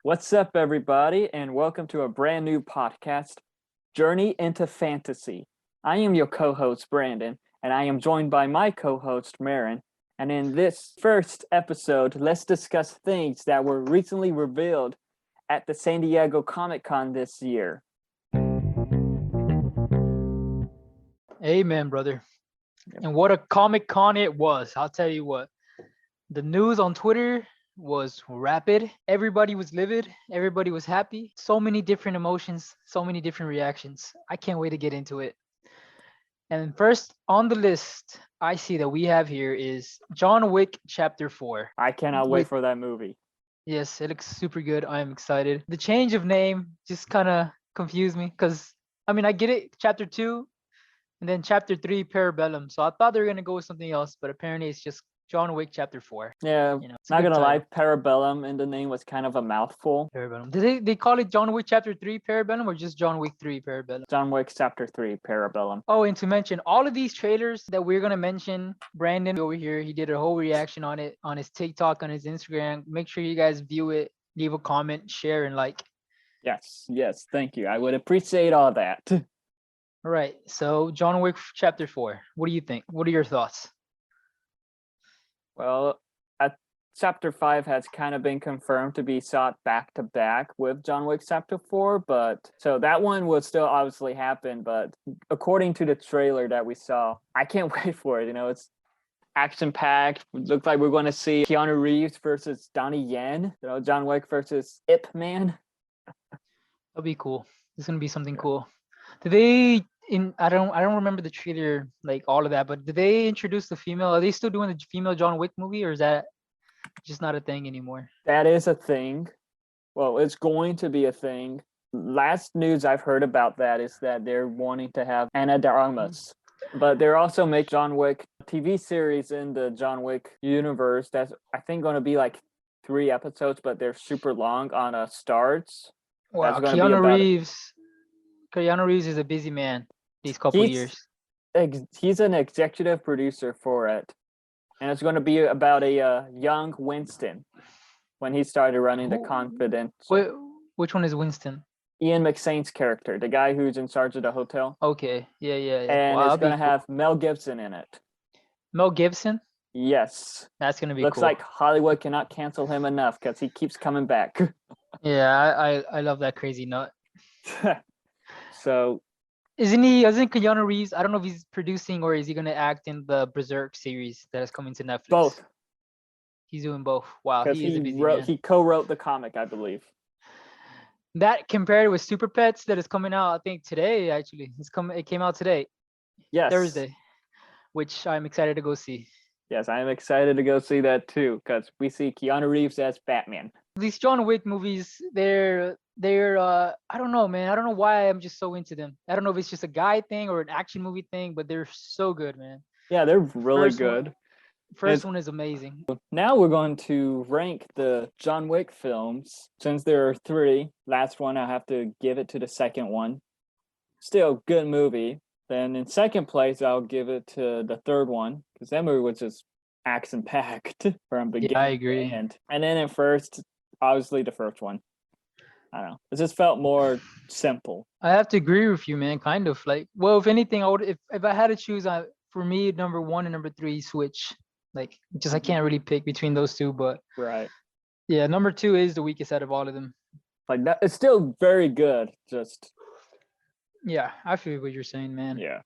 What's up, everybody, and welcome to a brand new podcast, Journey into Fantasy. I am your co host, Brandon, and I am joined by my co host, Marin. And in this first episode, let's discuss things that were recently revealed at the San Diego Comic Con this year. Amen, brother. And what a Comic Con it was. I'll tell you what. The news on Twitter was rapid. Everybody was livid. Everybody was happy. So many different emotions, so many different reactions. I can't wait to get into it. And first on the list I see that we have here is John Wick Chapter 4. I cannot wait for that movie. Yes, it looks super good. I am excited. The change of name just kind of confused me because, I get it, Chapter 2, and then Chapter 3, Parabellum. So I thought they were going to go with something else, but apparently it's just John Wick Chapter 4. Yeah, not gonna lie, Parabellum in the name was kind of a mouthful. Parabellum. Did they call it John Wick Chapter 3 Parabellum or just John Wick 3 Parabellum? John Wick Chapter 3 Parabellum. Oh, and to mention, all of these trailers that we're gonna mention, Brandon over here, he did a whole reaction on it on his TikTok, on his Instagram. Make sure you guys view it, leave a comment, share, and like. Yes, thank you. I would appreciate all that. All right, so John Wick Chapter 4. What do you think? What are your thoughts? Well, Chapter 5 has kind of been confirmed to be shot back to back with John Wick Chapter 4, but so that one will still obviously happen, but according to the trailer that we saw, I can't wait for it. It's action-packed. Looks like we're going to see Keanu Reeves versus Donnie Yen, John Wick versus Ip Man. That'll be cool. It's gonna be something cool. I don't remember the trailer, like all of that, but did they introduce the female? Are they still doing the female John Wick movie, or is that just not a thing anymore? That is a thing. Well, it's going to be a thing. Last news I've heard about that is that they're wanting to have Ana de Armas, but they're also making John Wick TV series in the John Wick universe. That's, I think, going to be like 3 episodes, but they're super long on Starz. Wow, Keanu Reeves is a busy man these couple years. He's an executive producer for it. And it's going to be about a young Winston when he started running the Confidence. Which one is Winston? Ian McShane's character, the guy who's in charge of the hotel. Okay, yeah. And it's going to have Mel Gibson in it. Mel Gibson? Yes. That's going to be Looks cool. like Hollywood cannot cancel him enough because he keeps coming back. Yeah, I love that crazy nut. So... Isn't Keanu Reeves, I don't know if he's producing or is he going to act in the Berserk series that is coming to Netflix? Both. He's doing both. Wow, he is a busy man. He co-wrote the comic, I believe. That compared with Super Pets that is coming out, I think today, actually. It came out today. Yes. Thursday, which I'm excited to go see. Yes, I'm excited to go see that too, because we see Keanu Reeves as Batman. These John Wick movies, they're I don't know, man. I don't know why I'm just so into them. I don't know if it's just a guy thing or an action movie thing, but they're so good, man. Yeah, they're really good. First one is amazing. Now we're going to rank the John Wick films. Since there are 3, last one I have to give it to the second one. Still good movie. Then in second place, I'll give it to the third one, because that movie was just action-packed from beginning I agree. to end. And then in first, obviously the first one. I don't know. It just felt more simple. I have to agree with you, man. Kind of like, well, if anything, I would, if I had to choose, for me, number 1 and number 3 switch. Like, just I can't really pick between those two, but right. Yeah, number 2 is the weakest out of all of them. Like that, it's still very good. Just yeah, I feel what you're saying, man. Yeah.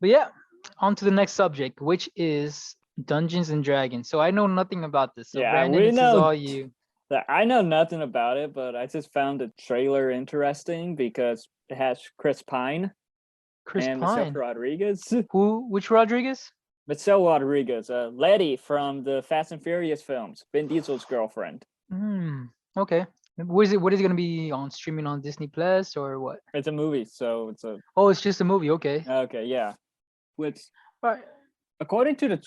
But yeah, on to the next subject, which is Dungeons and Dragons. So I know nothing about this. So yeah, Brandon, this is all you. I know nothing about it, but I just found the trailer interesting because it has Chris Pine and Michelle Rodriguez. Which Rodriguez? Michelle Rodriguez, Letty from the Fast and Furious films, Vin Diesel's girlfriend. Okay. What is it going to be on, streaming on Disney Plus or what? It's a movie, so it's a... Oh, it's just a movie, okay. Okay, yeah. Which, right. According to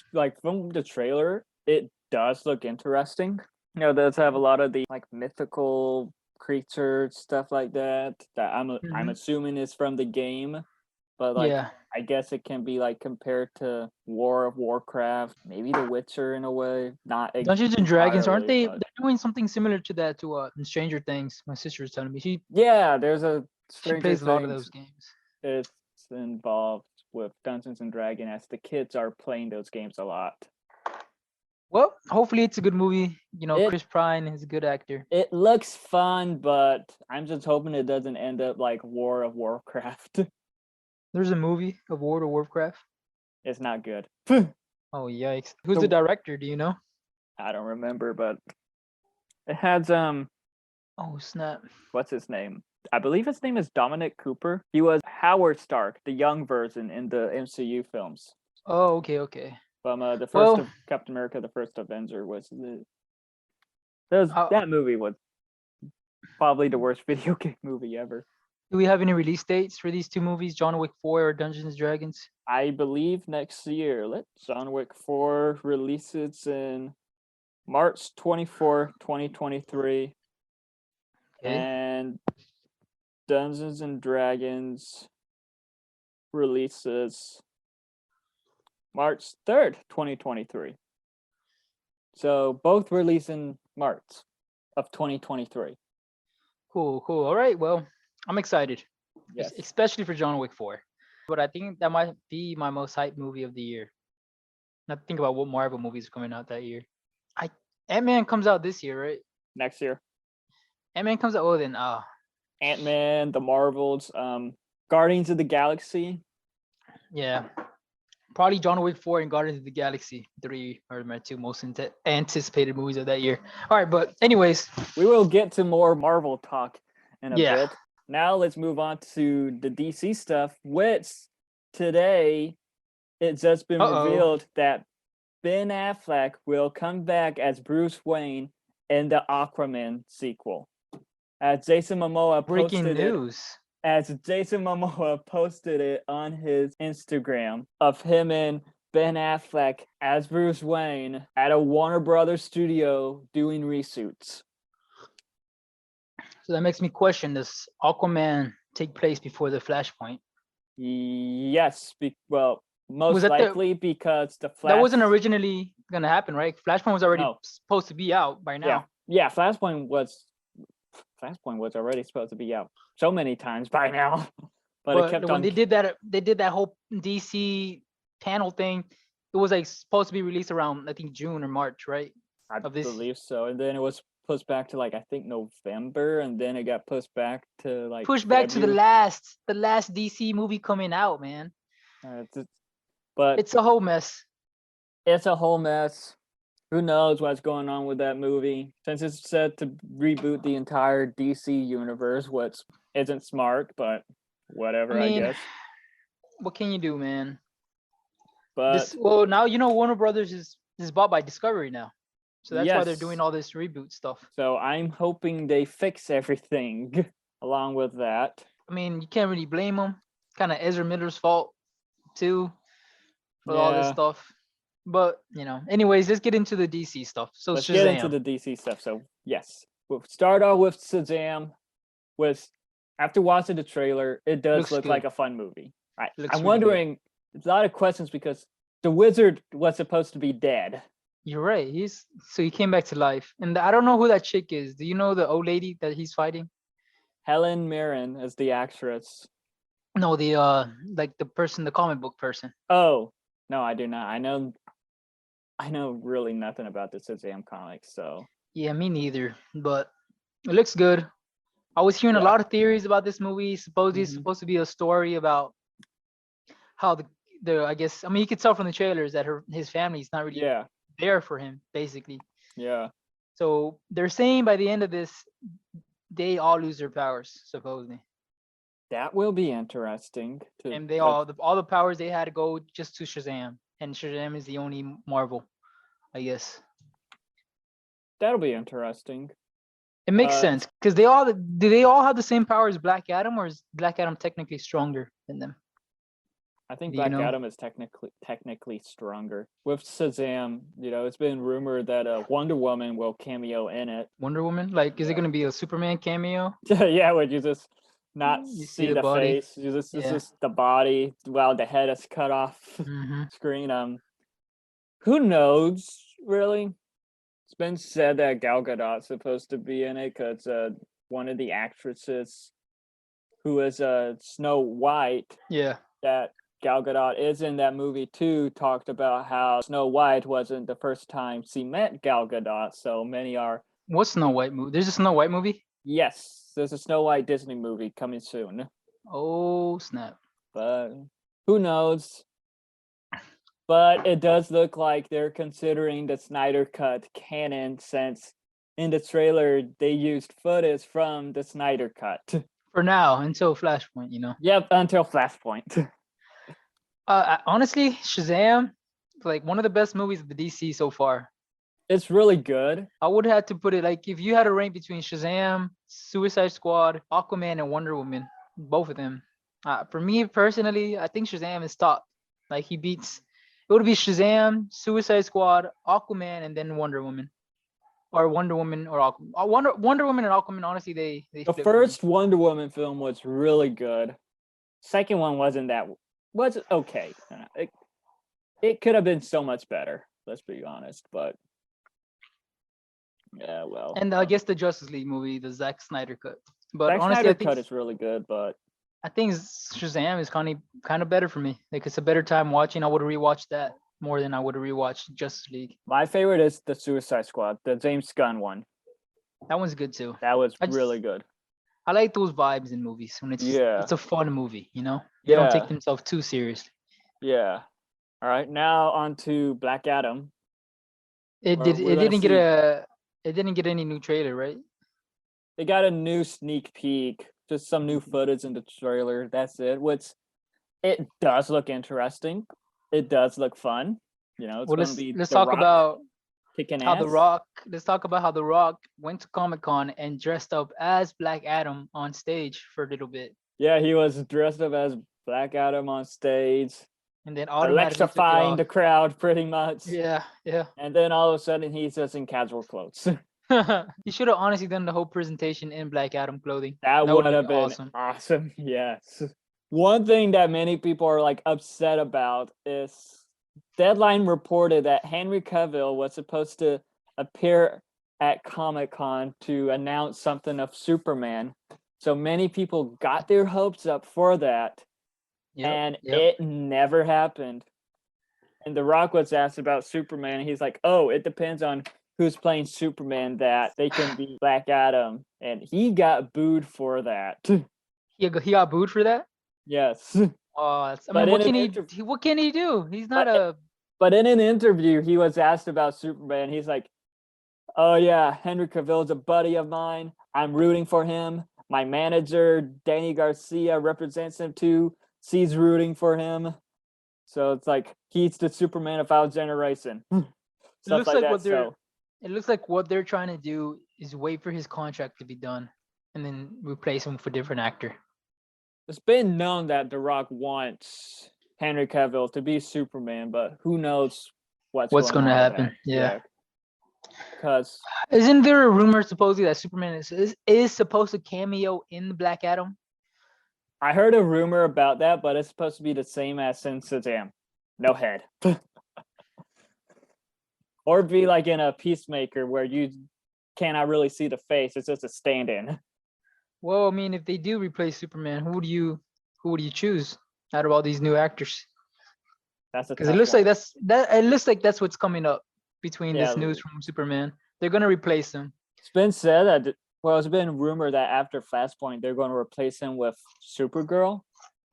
from the trailer, it does look interesting. It does have a lot of the mythical creatures, stuff like that. That I'm assuming is from the game. but like Yeah. I guess it can be like compared to War of Warcraft, maybe The Witcher in a way. Not Dungeons and Dragons, aren't entirely, they? but They're doing something similar to that in Stranger Things. My sister was telling me yeah, there's a she Stranger plays a lot of Things. those games. It's involved with Dungeons and Dragons as the kids are playing those games a lot. Well, hopefully it's a good movie. You know, It Chris Pine is a good actor. it looks fun, but I'm just hoping it doesn't end up like War of Warcraft. There's a movie of World of Warcraft. It's not good. Oh yikes! Who's the director? Do you know? I don't remember, but it has Oh snap! what's his name? I believe his name is Dominic Cooper. He was Howard Stark, the young version in the MCU films. Oh okay. From the first Well, of Captain America, the first Avenger was uh, that movie was probably the worst video game movie ever. do we have any release dates for these two movies, John Wick 4 or Dungeons and Dragons? I believe next year. Let John Wick 4 releases in March 24, 2023. Okay. And Dungeons and Dragons releases March 3rd, 2023. So both release in March of 2023. Cool. All right. Well, I'm excited, Yes. especially for John Wick 4. But I think that might be my most hyped movie of the year. Now think about what Marvel movies are coming out that year. Ant-Man comes out this year, right? Next year. Ant-Man comes out. Oh, then Ant-Man, the Marvels, Guardians of the Galaxy. yeah, probably John Wick 4 and Guardians of the Galaxy 3 are my two most anticipated movies of that year. All right, but anyways, we will get to more Marvel talk in a Yeah. bit. Now let's move on to the DC stuff, which today it's just been revealed that Ben Affleck will come back as Bruce Wayne in the Aquaman sequel. As Jason Momoa breaking posted news. it on his Instagram of him and Ben Affleck as Bruce Wayne at a Warner Brothers studio doing reshoots. So that makes me question: does Aquaman take place before the Flashpoint? Yes, most Was that likely because the Flash... That wasn't originally gonna happen, right? Flashpoint was already supposed to be out by now. Yeah, Flashpoint was already supposed to be out so many times by now. But it kept when on... they did that whole DC panel thing, it was like supposed to be released around I think June or March, right? I believe so. And then it was pushed back to like I think November, and then it got pushed back to like back to the last DC movie coming out, man. But it's a whole mess. It's a whole mess. Who knows what's going on with that movie? Since it's set to reboot the entire DC universe, which isn't smart, but whatever, I guess. What can you do, man? But now Warner Brothers is bought by Discovery now. So that's why they're doing all this reboot stuff. So I'm hoping they fix everything along with that. I mean, you can't really blame them. Kind of Ezra Miller's fault too for all this stuff. But, anyways, let's get into the DC stuff. So let's Shazam. get into the DC stuff. So, yes. We'll start off with Shazam. After watching the trailer, it does look like a fun movie. Right. I'm wondering, a lot of questions because the wizard was supposed to be dead. You're right. He came back to life. And I don't know who that chick is. Do you know the old lady that he's fighting? Helen Mirren is the actress. No, the the comic book person. Oh, no, I do not. I know really nothing about the Shazam comics, so. Yeah, me neither. But it looks good. I was hearing a lot of theories about this movie. Supposedly it's supposed to be a story about how I guess you could tell from the trailers that his family's not really there for him, basically. Yeah. So they're saying by the end of this, they all lose their powers, supposedly. That will be interesting. And they all the powers they had to go just to Shazam, and Shazam is the only Marvel, I guess. That'll be interesting. It makes sense because they all have the same power as Black Adam, or is Black Adam technically stronger than them? I think Black Adam is technically stronger. With Shazam, it's been rumored that Wonder Woman will cameo in it. Wonder Woman? Like, is it going to be a Superman cameo? Yeah, would you just not You see see the the body. face. This is Yeah. just the body while the head is cut off Hmm. screen. Who knows really? It's been said that Gal Gadot's supposed to be in it because one of the actresses who is Snow White Yeah. that Gal Gadot is in that movie too talked about how Snow White wasn't the first time she met Gal Gadot. So many are What's Snow White movie? There's a Snow White movie. yes, there's a Snow White Disney movie coming soon, Oh snap! but who knows? But it does look like they're considering the Snyder Cut canon since in the trailer they used footage from the Snyder Cut. For now, until Flashpoint, you know. Yep, until Flashpoint. Honestly, Shazam, like one of the best movies of the DC so far. It's really good. I would have to put it like if you had a rank between Shazam, Suicide Squad, Aquaman, and Wonder Woman, both of them. For me personally, I think Shazam is top. Like he beats. It would be Shazam, Suicide Squad, Aquaman, and then Wonder Woman, or Wonder Woman or Aquaman. Wonder Woman and Aquaman. Honestly, they The flip for me. first Wonder Woman film was really good. Second one wasn't that was okay. It could have been so much better. Let's be honest, but yeah, well. And I guess the Justice League movie, the Zack Snyder cut. But Zack honestly, Snyder cut is really good, but I think Shazam is kind of better for me. Like it's a better time watching. I would rewatch that more than I would rewatch Justice League. my favorite is the Suicide Squad, the James Gunn one. That one's good too. That was I just, really good. I like those vibes in movies when it's a fun movie, you know? They don't take themselves too seriously. Yeah. All right, now on to Black Adam. It didn't get any new trailer, right? They got a new sneak peek, just some new footage in the trailer. That's it. Which it does look interesting. It does look fun. You know, it's Well, gonna be let's The talk Rock about kicking how ass. The Rock. Let's talk about how The Rock went to Comic-Con and dressed up as Black Adam on stage for a little bit, Yeah, he was dressed up as Black Adam on stage, and then automatically took it electrifying off. the crowd pretty much. Yeah, yeah. And then all of a sudden he's just in casual clothes. He should have honestly done the whole presentation in Black Adam clothing. That That would would have have been been awesome. awesome. Yes. One thing that many people are like upset about is Deadline reported that Henry Cavill was supposed to appear at Comic-Con to announce something of Superman. So many people got their hopes up for that, and it never happened. And The Rock was asked about Superman, and he's like, "Oh, it depends on who's playing Superman that they can be Black Adam," and he got booed for that. He got booed for that. Yes. I But mean, what in can an what can he do? He's not But- a. But in an interview, he was asked about Superman. He's like, "Oh yeah, Henry Cavill's a buddy of mine. I'm rooting for him. My manager, Danny Garcia, represents him too. She's rooting for him. So it's like he's the Superman of our generation." It Stuff looks like like that. what they're. So It looks like what they're trying to do is wait for his contract to be done, and then replace him with a different actor. it's been known that The Rock wants Henry Cavill to be Superman, but who knows what's Going to on with happen? that. Yeah. Because Isn't there a rumor supposedly that Superman is supposed to cameo in the Black Adam? I heard a rumor about that, but it's supposed to be the same as in Shazam. No head. Or be like in a Peacemaker where you cannot really see the face. It's just a stand-in. Well, I mean, if they do replace Superman, who would you choose out of all these new actors? That's a Because tough it looks one. like it looks like that's what's coming up between this Yeah. news from Superman. They're gonna replace him. It's been said that it's been rumored that after Flashpoint they're going to replace him with Supergirl.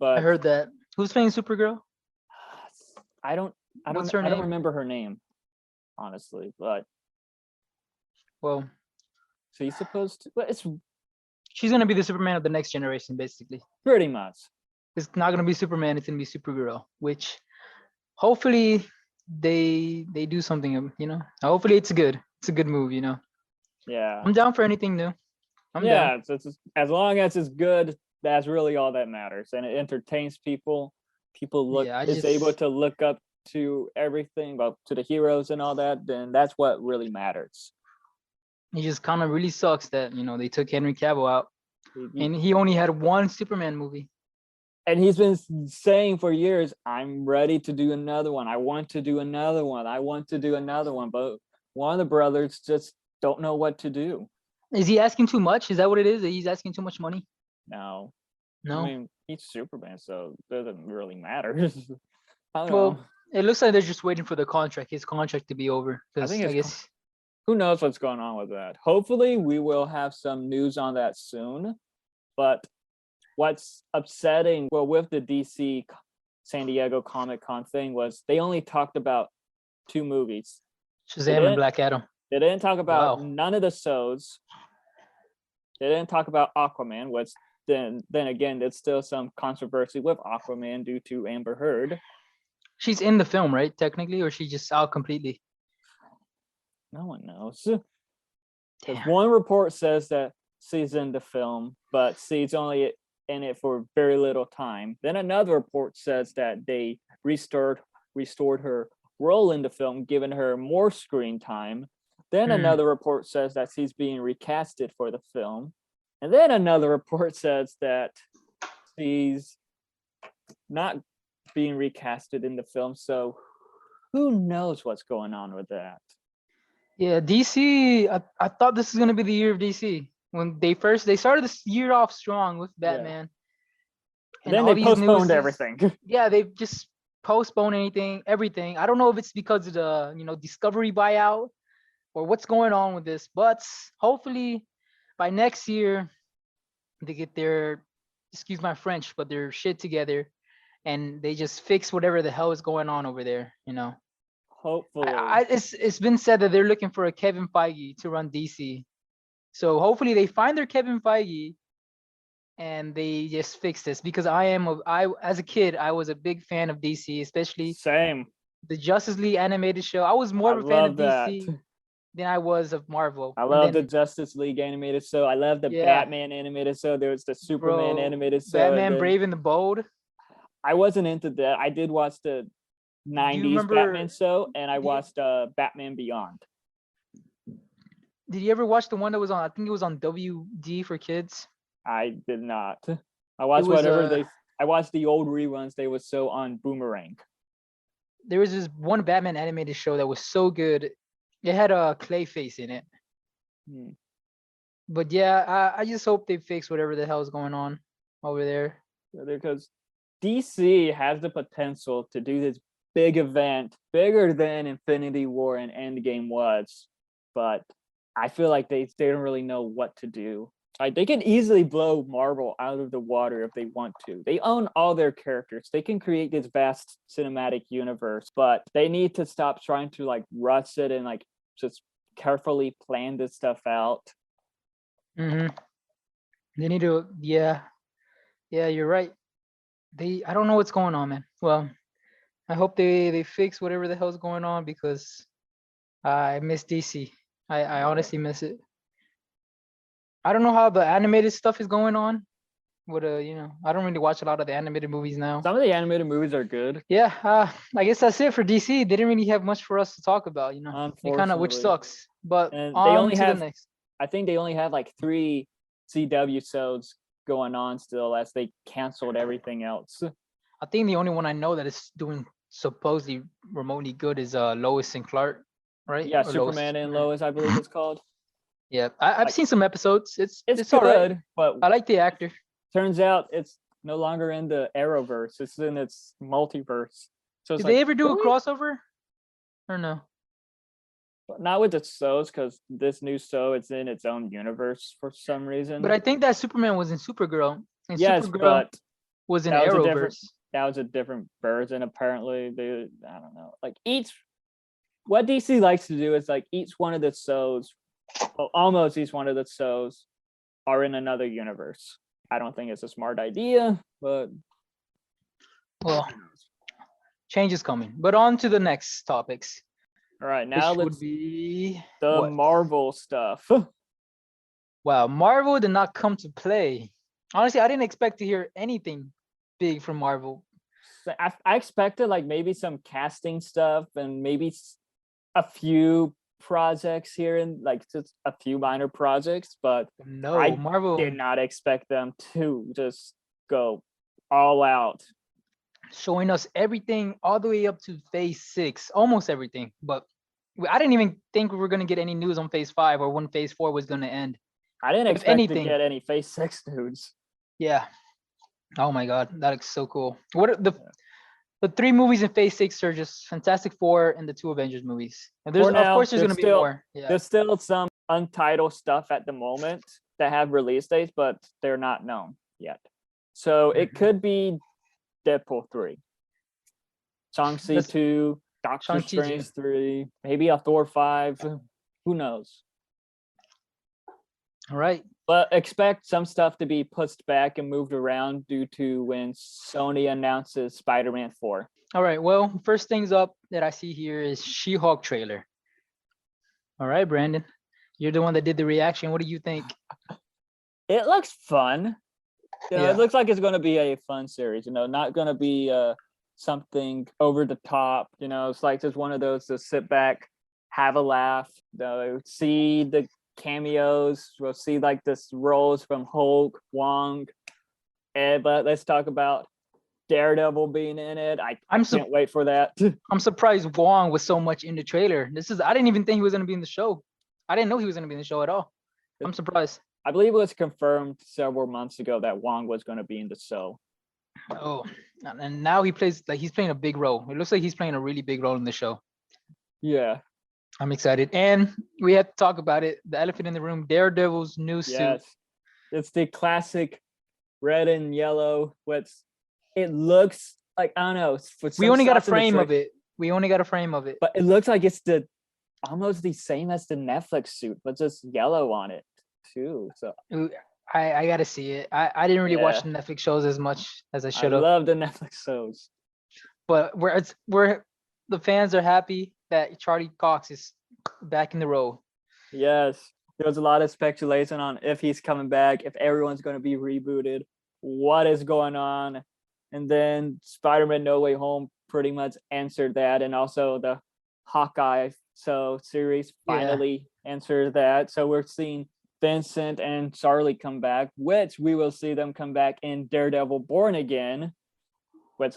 But I heard that. Who's playing Supergirl? I don't What's her I don't name? remember her name, honestly. But Well, she's supposed to. But it's she's gonna be the Superman of the next generation, basically. pretty much. It's not gonna be Superman. It's gonna be Supergirl, which hopefully they do something. You know, hopefully it's good. It's a good move. You know, Yeah. I'm down for anything new. I'm down. Yeah, it's as long as it's good, that's really all that matters, and it entertains people. People is able to look up to everything, well, to the heroes and all that. Then that's what really matters. It just kind of really sucks that they took Henry Cavill out. And he only had one Superman movie. And he's been saying for years, I'm ready to do another one. I want to do another one. I want to do another one. But one of the brothers just don't know what to do. Is he asking too much? Is that what it is? That he's asking too much money? No. No. I mean, he's Superman, so it doesn't really matter. I don't Well, know. it looks like they're just waiting for his contract to be over. I Because think I guess who knows what's going on with that. Hopefully, we will have some news on that soon. But what's upsetting, well, with the DC San Diego Comic Con thing was they only talked about 2 movies. Shazam and Black Adam. They didn't talk about Wow. none of the shows. They didn't talk about Aquaman, which then again, there's still some controversy with Aquaman due to Amber Heard. She's in the film, right? Technically, or she just out completely? No one knows. Damn. One report says that she's in the film, but she's only in it for very little time. Then another report says that they restored her role in the film, giving her more screen time. Then another report says that she's being recasted for the film. And then another report says that she's not being recasted in the film. So who knows what's going on with that? Yeah, DC. I thought this was gonna be the year of DC when they started this year off strong with Batman. And then they postponed everything. Yeah, they've just postponed everything. I don't know if it's because of the Discovery buyout or what's going on with this, but hopefully by next year they get their, excuse my French, but their shit together and they just fix whatever the hell is going on over there. Hopefully. It's been said that they're looking for a Kevin Feige to run DC. So hopefully they find their Kevin Feige and they just fix this, because as a kid, I was a big fan of DC, especially Same. The Justice League animated show. I was more of a fan of DC than I was of Marvel. I love the Justice League animated show. I love the Batman animated show. There was the Superman animated show. Batman Brave and the Bold. I wasn't into that. I did watch the 90s Batman show, and I watched Batman Beyond. Did you ever watch the one that was on, I think it was on WD for kids? I did not. I watched I watched the old reruns. They were so on Boomerang. There was this one Batman animated show that was so good. It had a Clayface in it. But yeah, I just hope they fix whatever the hell is going on over there. Because DC has the potential to do this big event, bigger than Infinity War and Endgame was, but I feel like they don't really know what to do. Like, they can easily blow Marvel out of the water if they want to. They own all their characters. They can create this vast cinematic universe, but they need to stop trying to like rush it and like just carefully plan this stuff out. They need to, yeah, you're right. I don't know what's going on, man. Well, I hope they fix whatever the hell's going on, because I miss DC. I honestly miss it. I don't know how the animated stuff is going on. I don't really watch a lot of the animated movies now. Some of the animated movies are good. Yeah, I guess that's it for DC. They didn't really have much for us to talk about, which sucks. But and they only have the next. I think they only have like 3 CW shows going on still, as they canceled everything else. I think the only one I know that is doing supposedly remotely good is Lois and Clark, right? Yeah, or Superman and Lois, I believe it's called. Yeah, I've seen some episodes. It's good, all right, but I like the actor. Turns out it's no longer in the Arrowverse; it's in its multiverse. So did they ever do a crossover, or no? Not with the shows, because this new show, it's in its own universe for some reason. But I think that Superman was in Supergirl. And yes, Supergirl but was in Arrowverse. That was a different version, apparently. I don't know. Like what DC likes to do is like each one of the shows, well, almost each one of the shows, are in another universe. I don't think it's a smart idea, but well, change is coming. But on to the next topics. All right, now let's be the Marvel stuff. Wow, Marvel did not come to play. Honestly, I didn't expect to hear anything big from Marvel. I expected like maybe some casting stuff and maybe a few projects here and like just a few minor projects, but No, I Marvel did not expect them to just go all out. showing us everything all the way up to phase 6, almost everything. But I didn't even think we were gonna get any news on phase 5 or when phase 4 was gonna end. I didn't If expect anything. to get any phase 6 news. Yeah. Oh my god, that looks so cool. What are the 3 movies in phase 6 are just Fantastic Four and the 2 Avengers movies. And there's For now, of course there's gonna be more. Yeah. There's still some untitled stuff at the moment that have release dates, but they're not known yet. So it could be Deadpool 3, Shang-Chi That's- 2, Doctor Shang-Chi 2. Strange 3, maybe a Thor 5. Who knows? All right. But expect some stuff to be pushed back and moved around due to when Sony announces Spider-Man 4. All right. Well, first things up that I see here is She-Hulk trailer. All right, Brandon. You're the one that did the reaction. What do you think? It looks fun. Yeah. It looks like it's going to be a fun series, not going to be something over the top. It's like just one of those to sit back, have a laugh, see the cameos. We'll see like this roles from Hulk, Wong. But let's talk about Daredevil being in it. I can't wait for that. I'm surprised Wong was so much in the trailer. I didn't even think he was going to be in the show. I didn't know he was going to be in the show at all. I'm surprised. I believe it was confirmed several months ago that Wong was going to be in the show. Oh, and now he's playing a big role. It looks like he's playing a really big role in the show. Yeah. I'm excited. And we have to talk about it. The elephant in the room, Daredevil's new suit. Yes. It's the classic red and yellow. It looks like, I don't know. We only got a frame of it. But it looks like it's almost the same as the Netflix suit, but just yellow on it too. So I gotta see it. I didn't really watch the Netflix shows as much as I should have. I love the Netflix shows. But the fans are happy that Charlie Cox is back in the role. Yes. There was a lot of speculation on if he's coming back, if everyone's going to be rebooted, what is going on. And then Spider-Man No Way Home pretty much answered that. And also the Hawkeye series finally answered that. So we're seeing Vincent and Charlie come back, which we will see them come back in Daredevil Born Again, which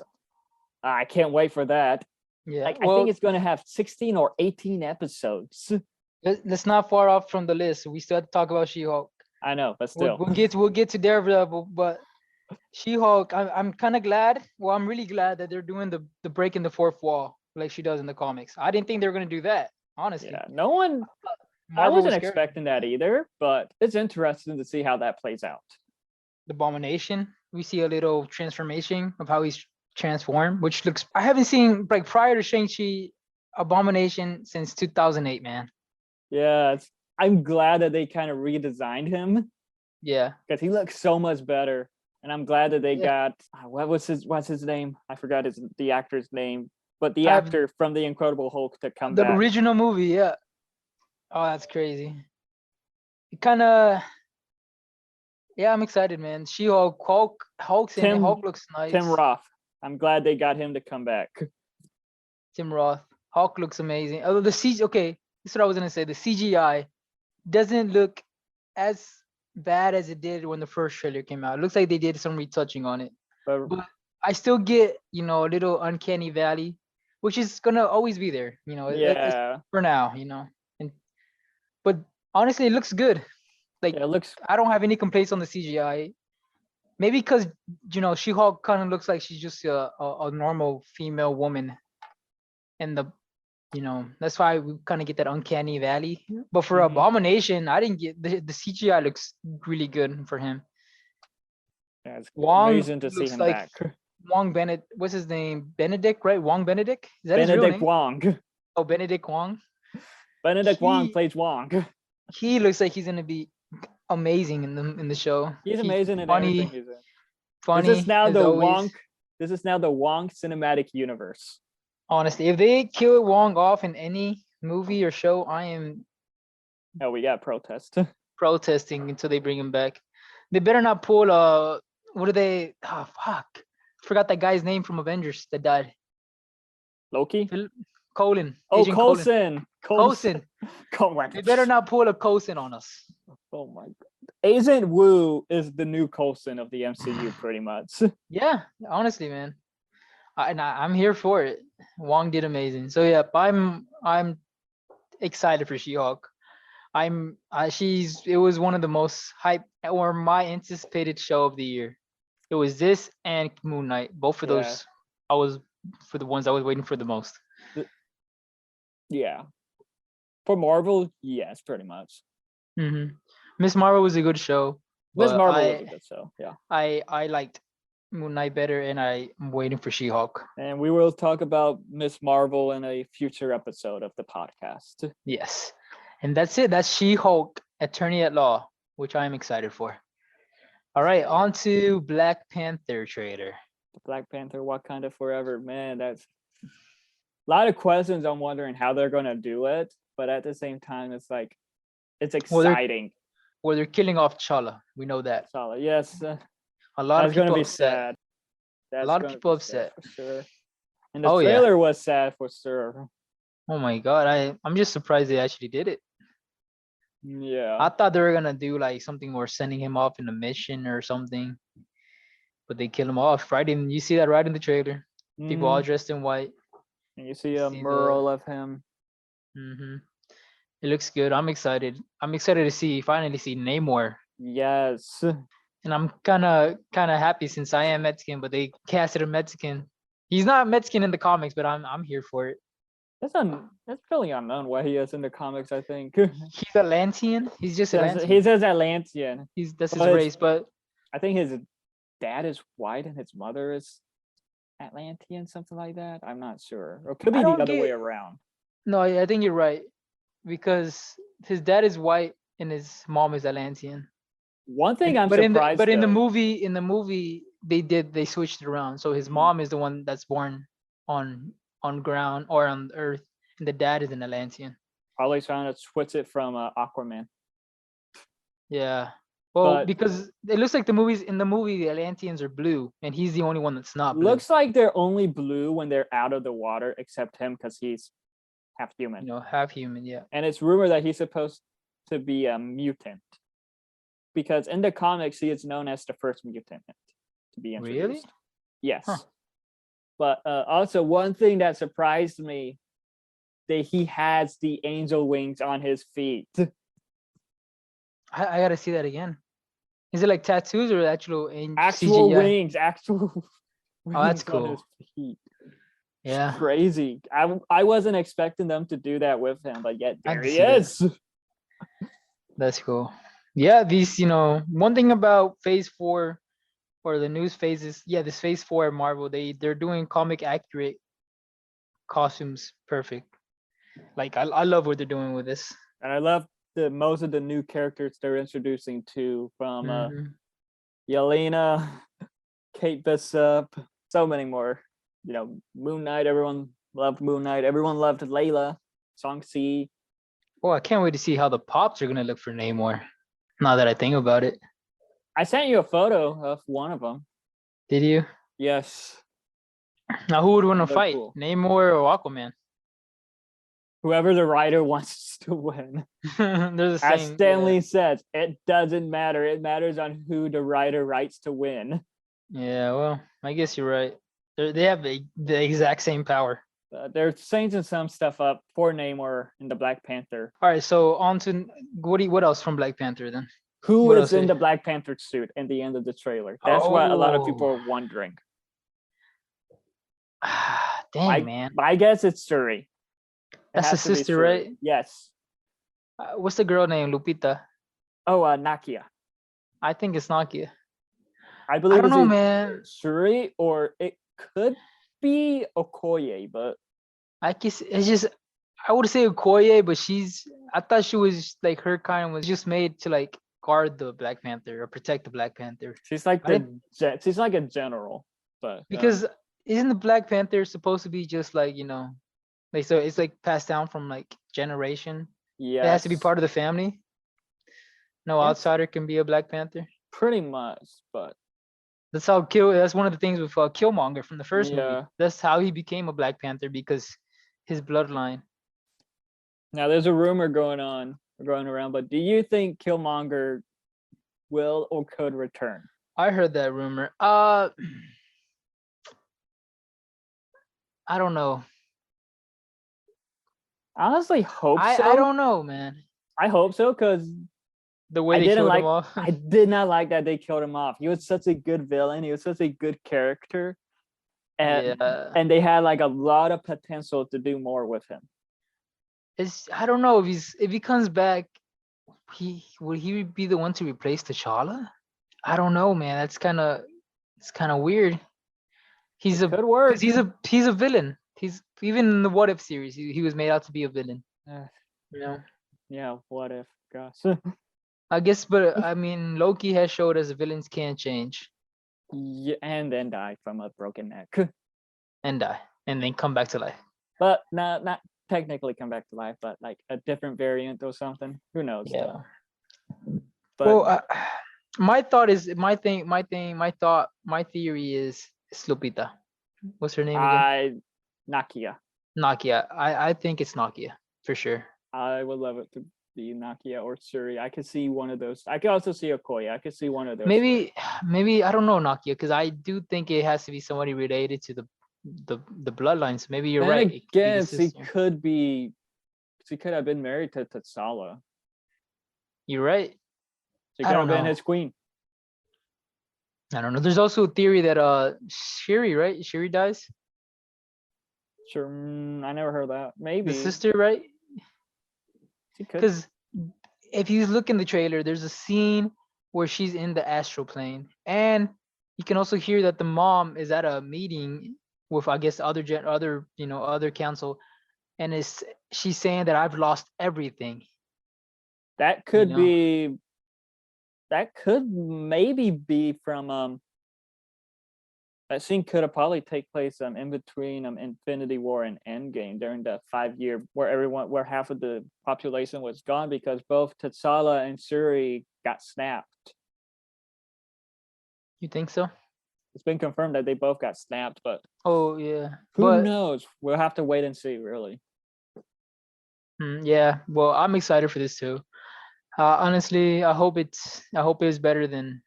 I can't wait for that. Yeah, I think it's going to have 16 or 18 episodes. That's not far off from the list. We still have to talk about She-Hulk. I know, but still. We'll get to Daredevil, but She-Hulk, I'm kind of glad. Well, I'm really glad that they're doing the breaking the fourth wall like she does in the comics. I didn't think they were going to do that, honestly. Yeah, no one... I wasn't expecting that either, but it's interesting to see how that plays out. The Abomination, we see a little transformation of how he's transformed, which looks... I haven't seen, like, prior to Shang-Chi, Abomination since 2008, man. Yeah, I'm glad that they kind of redesigned him. Yeah. Because he looks so much better. And I'm glad that they got... What's his name? I forgot the actor's name. But the actor from The Incredible Hulk to come back. The original movie, yeah. Oh, that's crazy. It kind of... Yeah, I'm excited, man. She-Hulk, Hulk looks nice. Tim Roth. I'm glad they got him to come back. Tim Roth. Hulk looks amazing. Although this is what I was gonna say. The CGI doesn't look as bad as it did when the first trailer came out. It looks like they did some retouching on it. But I still get, a little uncanny valley, which is gonna always be there. For now, But honestly, it looks good. Like, it looks... I don't have any complaints on the CGI. Maybe because, She-Hulk kind of looks like she's just a normal female woman. And that's why we kind of get that uncanny valley. But for Abomination, I didn't get... The CGI looks really good for him. Yeah, it's amazing to see him back. Wong Benedict, what's his name? Benedict, right? Wong Benedict? Is that his real name? Wong. Oh, Benedict Wong. Benedict Wong plays Wong. He looks like he's gonna be amazing in the show. He's amazing in everything he's in. Funny. This is now the Wong cinematic universe. Honestly, if they kill Wong off in any movie or show, I am... Oh, we got protest. Protesting until they bring him back. They better not pull what are they... Oh, fuck. Forgot that guy's name from Avengers that died. Loki? Colin. Oh, Agent Coulson. Coulson. Coulson. They better not pull a Coulson on us. Oh my god. Agent Wu is the new Coulson of the MCU, pretty much. Yeah, honestly, man. I'm here for it. Wong did amazing. So yeah, I'm excited for She-Hulk. It was one of the most hype or my anticipated show of the year. It was this and Moon Knight. Both of those I was for the ones I was waiting for the most. Yeah. For Marvel, yes, pretty much. Miss Marvel was a good show. Miss Marvel was a good show. Yeah. I liked Moon Knight better, and I'm waiting for She-Hulk. And we will talk about Miss Marvel in a future episode of the podcast. Yes. And that's it. That's She-Hulk, Attorney at Law, which I'm excited for. All right, on to Black Panther trailer. Black Panther, Wakanda Forever. Man, that's a lot of questions. I'm wondering how they're going to do it. But at the same time, it's like, it's exciting. Well, they're killing off T'Challa. We know that. T'Challa, yes. A lot of people be upset. That's a lot of people upset. For sure. And the trailer was sad for sure. Oh my god, I'm just surprised they actually did it. Yeah. I thought they were gonna do like something or sending him off in a mission or something. But they kill him off right in. You see that right in the trailer. People all dressed in white. And you see a mural of him. It looks good. I'm excited. I'm excited to finally see Namor. Yes. And I'm kind of happy since I am Mexican, but they casted a Mexican. He's not Mexican in the comics, but I'm here for it. That's really unknown what he is in the comics, I think. He's Atlantean. He's just Atlantean. He says Atlantean. That's his race, but I think his dad is white and his mother is Atlantean, something like that. I'm not sure. Or it could be the other way around. No, I think you're right. Because his dad is white and his mom is Atlantean. One thing I'm surprised. But in the movie, they switched it around. So his mom is the one that's born on ground or on Earth, and the dad is an Atlantean. Probably trying to switch it from Aquaman. Yeah. Well, because it looks like in the movie the Atlanteans are blue, and he's the only one that's not blue. Looks like they're only blue when they're out of the water, except him because he's half human. Half human, yeah. And it's rumored that he's supposed to be a mutant. Because in the comics, he is known as the first mutant to be introduced. Really? Yes. Huh. But also, one thing that surprised me, that he has the angel wings on his feet. I gotta see that again. Is it like tattoos or actual CGI? Wings? Actual wings. Oh, that's cool. On his feet. Yeah. It's crazy. I wasn't expecting them to do that with him, but yet there he is. That's cool. Yeah, these, one thing about Phase 4 or the news phases, this Phase 4 at Marvel, they're doing comic accurate costumes perfect. Like I love what they're doing with this. And I love most of the new characters they're introducing too, from Yelena, Kate Bishop, so many more. Moon Knight, everyone loved Moon Knight. Everyone loved Layla, Shang-Chi. Oh, I can't wait to see how the pops are gonna look for Namor. Now that I think about it. I sent you a photo of one of them. Did you? Yes. Now who would want to fight? Cool. Namor or Aquaman? Whoever the writer wants to win. As Stanley says, it doesn't matter. It matters on who the writer writes to win. Yeah, well, I guess you're right. They have the exact same power. They're changing some stuff up for Namor in the Black Panther. All right, so on to what else from Black Panther then? Who is in the Black Panther suit in the end of the trailer? That's what a lot of people are wondering. Dang, man. I guess it's Shuri. That's the sister, right? Yes. What's the girl name? Lupita. Oh, Nakia. I think it's Nakia. I believe. I don't know, man. Shuri, or it could be Okoye, but I guess it's just. I would say Okoye, but I thought she was like her kind was just made to like guard the Black Panther or protect the Black Panther. She's like she's like a general, but because isn't the Black Panther supposed to be just like like so it's like passed down from like generation? Yeah, it has to be part of the family. No outsider can be a Black Panther. Pretty much, but that's how that's one of the things with Killmonger from the first movie. That's how he became a Black Panther, because his bloodline. Now there's a rumor going around, but do you think Killmonger will or could return? I heard that rumor. I don't know. I honestly hope I so. don't know, man. I hope so because The way I they didn't killed him like. off. I did not like that they killed him off. He was such a good villain. He was such a good character, Yeah. and they had like a lot of potential to do more with him. I don't know if he comes back, would he be the one to replace T'Challa? I don't know, man. It's kind of weird. It could work. He's a villain. He's even in the What If series, he was made out to be a villain. You know. Yeah. What if? Gosh. I guess, but I mean, Loki has showed us villains can change Yeah, and then die from a broken neck. and die and then come back to life. But not technically come back to life, but like a different variant or something. Who knows? Yeah. But Well, my thought is my theory is Lupita. What's her name again? Nakia. Nakia. I think it's Nakia for sure. I would love it to be Nakia or Suri. I could see one of those. I could also see Okoye. I could see one of those. Maybe I don't know Nakia because I do think it has to be somebody related to the bloodlines. Maybe you're Then right. again, she could have been married to T'Challa. You're right. She could have been his queen. I don't know. There's also a theory that Shiri, right? Shiri dies. Sure, I never heard that. Maybe The sister, right? She could. Because if you look in the trailer, there's a scene where she's in the astral plane, and you can also hear that the mom is at a meeting with, I guess, other council, and she's saying that I've lost everything. That could be. That could maybe be from that scene could have probably take place in between Infinity War and Endgame during the 5-year where half of the population was gone because both T'Challa and Shuri got snapped. You think so? It's been confirmed that they both got snapped, but oh yeah, who knows? We'll have to wait and see, really. Yeah, well, I'm excited for this too. Honestly, I hope it is better than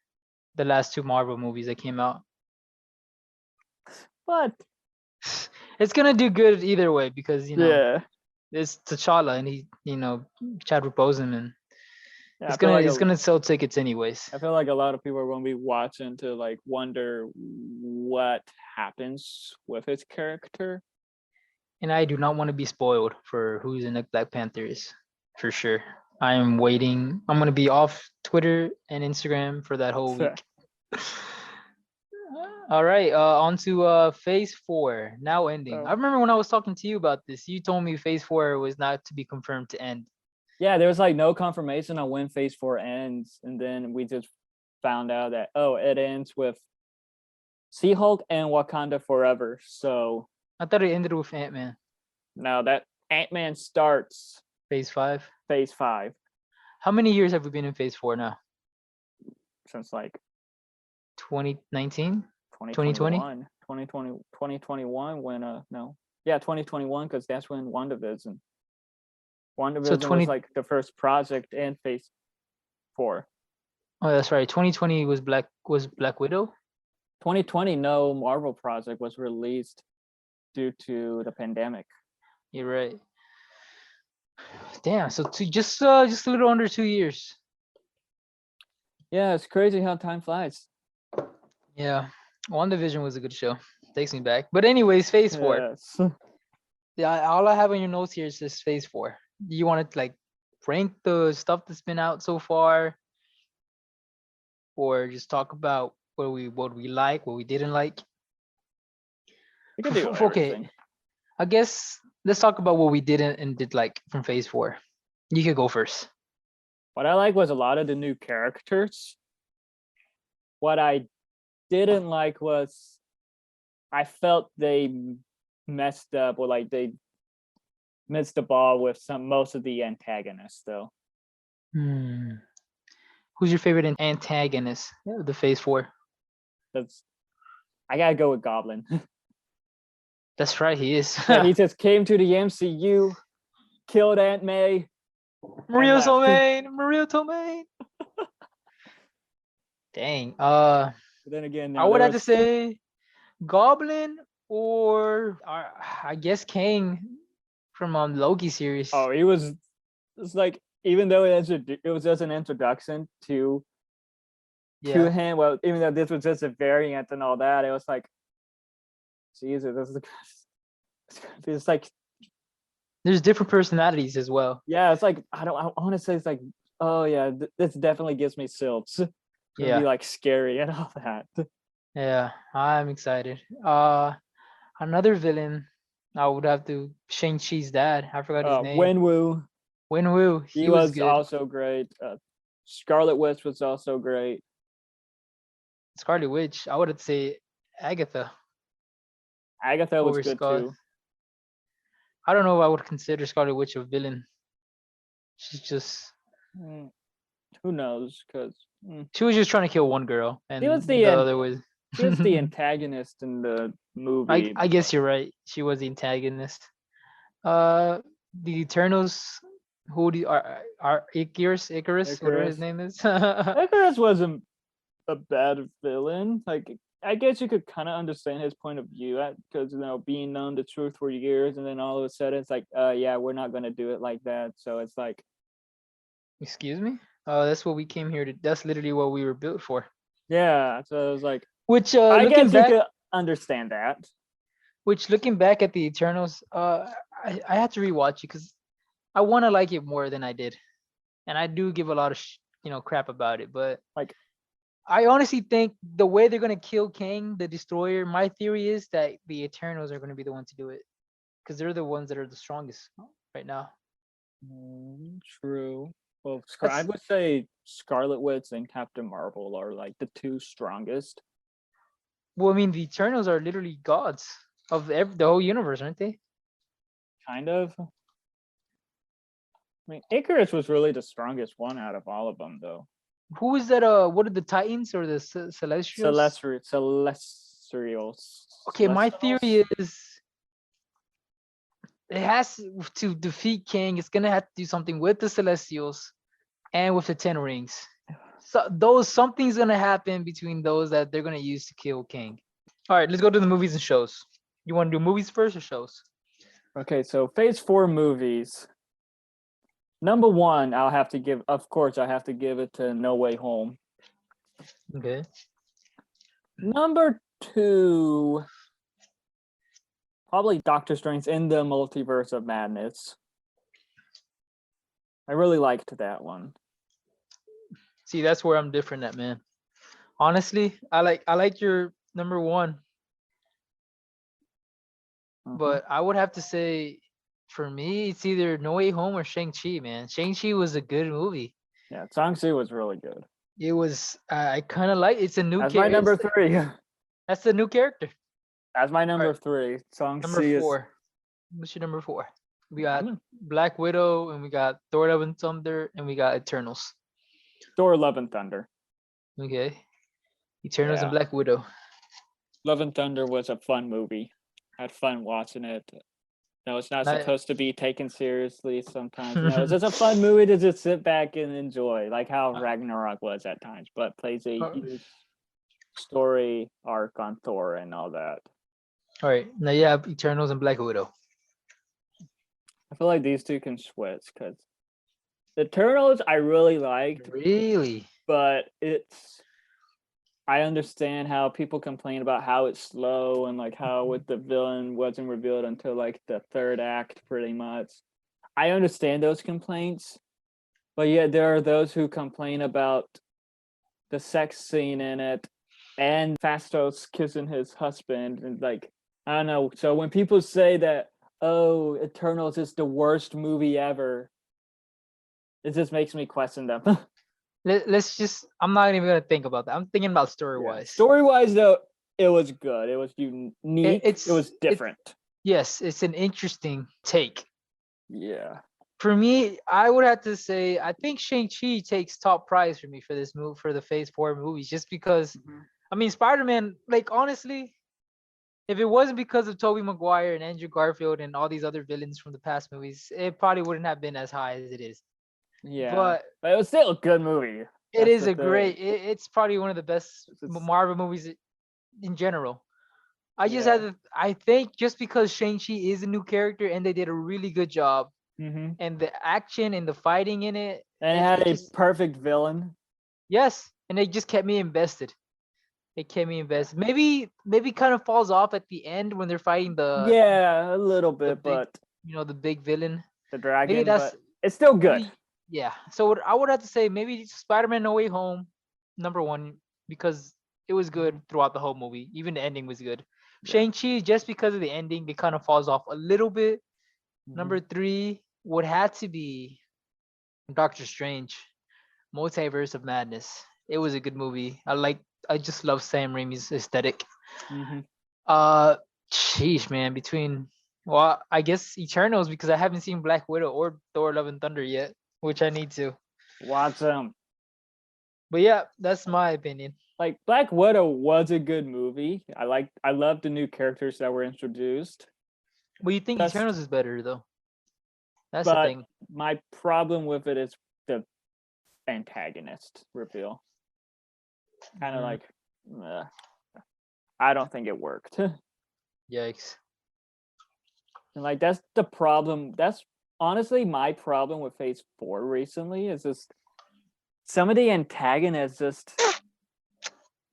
the last 2 Marvel movies that came out. But it's gonna do good either way because yeah, it's T'Challa and he Chadwick Boseman. Yeah, it's gonna sell tickets anyways. I feel like a lot of people are going to be watching to like wonder what happens with his character. And I do not want to be spoiled for who's in the Black Panthers, for sure. I am waiting. I'm gonna be off Twitter and Instagram for that whole week. All right, on to Phase 4, now ending. I remember when I was talking to you about this, you told me Phase 4 was not to be confirmed to end. Yeah, there was like no confirmation on when Phase 4 ends, and then we just found out that it ends with She-Hulk and Wakanda Forever. So I thought it ended with Ant-Man. No, that Ant-Man starts Phase 5. Phase 5. How many years have we been in Phase 4 now? Since like 2019? 2020? 2021 when 2021 because that's when WandaVision was like the first project in Phase 4. Oh, that's right. 2020 was Black Widow. 2020, no Marvel project was released due to the pandemic. You're right. Damn. So just a little under 2 years. Yeah, it's crazy how time flies. Yeah, WandaVision was a good show. Takes me back. But anyways, Phase 4. Yes. Yeah, all I have on your notes here is just Phase 4. Do you want to like rank the stuff that's been out so far, or just talk about what we like, what we didn't like? We can do okay. I guess let's talk about what we didn't and did like from Phase 4. You could go first. What I like was a lot of the new characters. What I didn't like was I felt they messed up or like they missed the ball with most of the antagonists though. Who's your favorite antagonist of the Phase 4? I gotta go with Goblin. That's right, he is. Yeah, he just came to the MCU killed Aunt May. Maria left. Tomei. Dang. But then again, I would have to say Goblin or I guess Kang from Loki series. Oh, he was. It's like even though it was just an introduction to Yeah. him. Well, even though this was just a variant and all that, it was like, Jesus, this is it's like, There's different personalities as well. yeah, it's like I want to say it's like, oh yeah, this definitely gives me silts. It's gonna Yeah. be like scary and all that. Yeah, I'm excited. Another villain, I would have to Shang-Chi's dad. I forgot his name. Wenwu, Wenwu. he He was was good. also great. Scarlet Witch was also great. Scarlet Witch. I would say Agatha Agatha was over good Scar. too. I don't know if I would consider Scarlet Witch a villain. She's just Who knows? Because she was just trying to kill one girl, and She was the other was. she was the antagonist in the movie. I guess you're right. She was the antagonist. The Eternals. Who do you, are Icarus, whatever his Icarus. name is. Icarus wasn't a bad villain. Like, I guess you could kind of understand his point of view, because being known the truth for years, and then all of a sudden it's like, yeah, we're not gonna do it like that. So it's like, Excuse me? That's what we came here to. That's literally what we were built for. yeah. So it was like, Which I looking guess back, you could understand that. which looking back at the Eternals, I had to rewatch it because I want to like it more than I did, and I do give a lot of crap about it. But Like, I honestly think the way they're gonna kill Kang the Destroyer, my theory is that the Eternals are gonna be the ones to do it, because they're the ones that are the strongest right now. True. Well, I That's, would say Scarlet Witch and Captain Marvel are like the two strongest. well, I mean, the Eternals are literally gods of the whole universe, aren't they? Kind of. I mean, Icarus was really the strongest one out of all of them, though. Who is that? What are the Titans or the Celestials? Celestials. Okay, my Celestials? theory is it has to defeat Kang. It's gonna have to do something with the Celestials and with the Ten Rings. So something's gonna happen between those that they're gonna use to kill Kang. All right, let's go to the movies and shows. You want to do movies first or shows? Okay, so Phase 4 movies. Number one, I have to give it to No Way Home. Okay. Number two, probably Doctor Strange in the Multiverse of Madness. I really liked that one. See, that's where I'm different at, man. Honestly, I like your number one. But I would have to say, for me, it's either No Way Home or Shang-Chi, man. Shang-Chi was a good movie. Yeah, Shang-Chi was really good. It was, I kind of like, it's a new character. That's my number three. That's the new character. That's my number three. Number four. What's your number four? We got Black Widow, and we got Thor: Love and Thunder, and we got Eternals. Thor: Love and Thunder. Okay. Eternals and Black Widow. Love and Thunder was a fun movie. I had fun watching it. No, it's not supposed to be taken seriously sometimes. No, it's just a fun movie to just sit back and enjoy, like how Ragnarok was at times, but plays a huge story arc on Thor and all that. All right, now you have Eternals and Black Widow. I feel like these two can switch because the Eternals I really liked. Really? But I understand how people complain about how it's slow and like how with the villain wasn't revealed until like the third act pretty much. I understand those complaints, but yet there are those who complain about the sex scene in it and Fastos kissing his husband and like, I don't know. So when people say that, oh, Eternals is the worst movie ever, it just makes me question them. Let's just, I'm not even going to think about that. I'm thinking about story-wise. Yeah. Story-wise, though, it was good. It was unique. It was different. Yes, it's an interesting take. Yeah. For me, I would have to say, I think Shang-Chi takes top prize for me for this move, for the Phase 4 movies, just because, I mean, Spider-Man, like, honestly, if it wasn't because of Tobey Maguire and Andrew Garfield and all these other villains from the past movies, it probably wouldn't have been as high as it is. Yeah, But but it was still a good movie. it That's is the a thing. great. It's probably one of the best It's, Marvel movies in general. I just had yeah. to. I think just because Shang-Chi is a new character and they did a really good job, Hmm. and the action and the fighting in it, And it it, had it a just perfect villain. yes, and it just kept me invested. It kept me Yeah. invested. Maybe kind of falls off at the end when they're fighting Yeah, a little the bit, big, but the big villain. the Maybe dragon, that's but it's still good. maybe yeah. So I would have to say maybe Spider-Man No Way Home, number one, because it was good Mhm. throughout the whole movie. Even the ending was good. Yeah. Shang-Chi, just because of the ending, it kind of falls off a little bit. Hmm. Number three would have to be Doctor Strange, Multiverse of Madness. It was a good movie. I just love Sam Raimi's aesthetic. Hmm. Uh, sheesh, man. Well, I guess Eternals because I haven't seen Black Widow or Thor: Love and Thunder yet, which I need to. Watch them. But yeah, that's my opinion. Like Black Widow was a good movie. I love the new characters that were introduced. But you think Just Eternals is better though? That's the but thing. my problem with it is the antagonist reveal. Kind of Mm, like I don't think it worked. And yikes. like that's the problem. That's honestly my problem with Phase 4 recently is just some of the antagonists just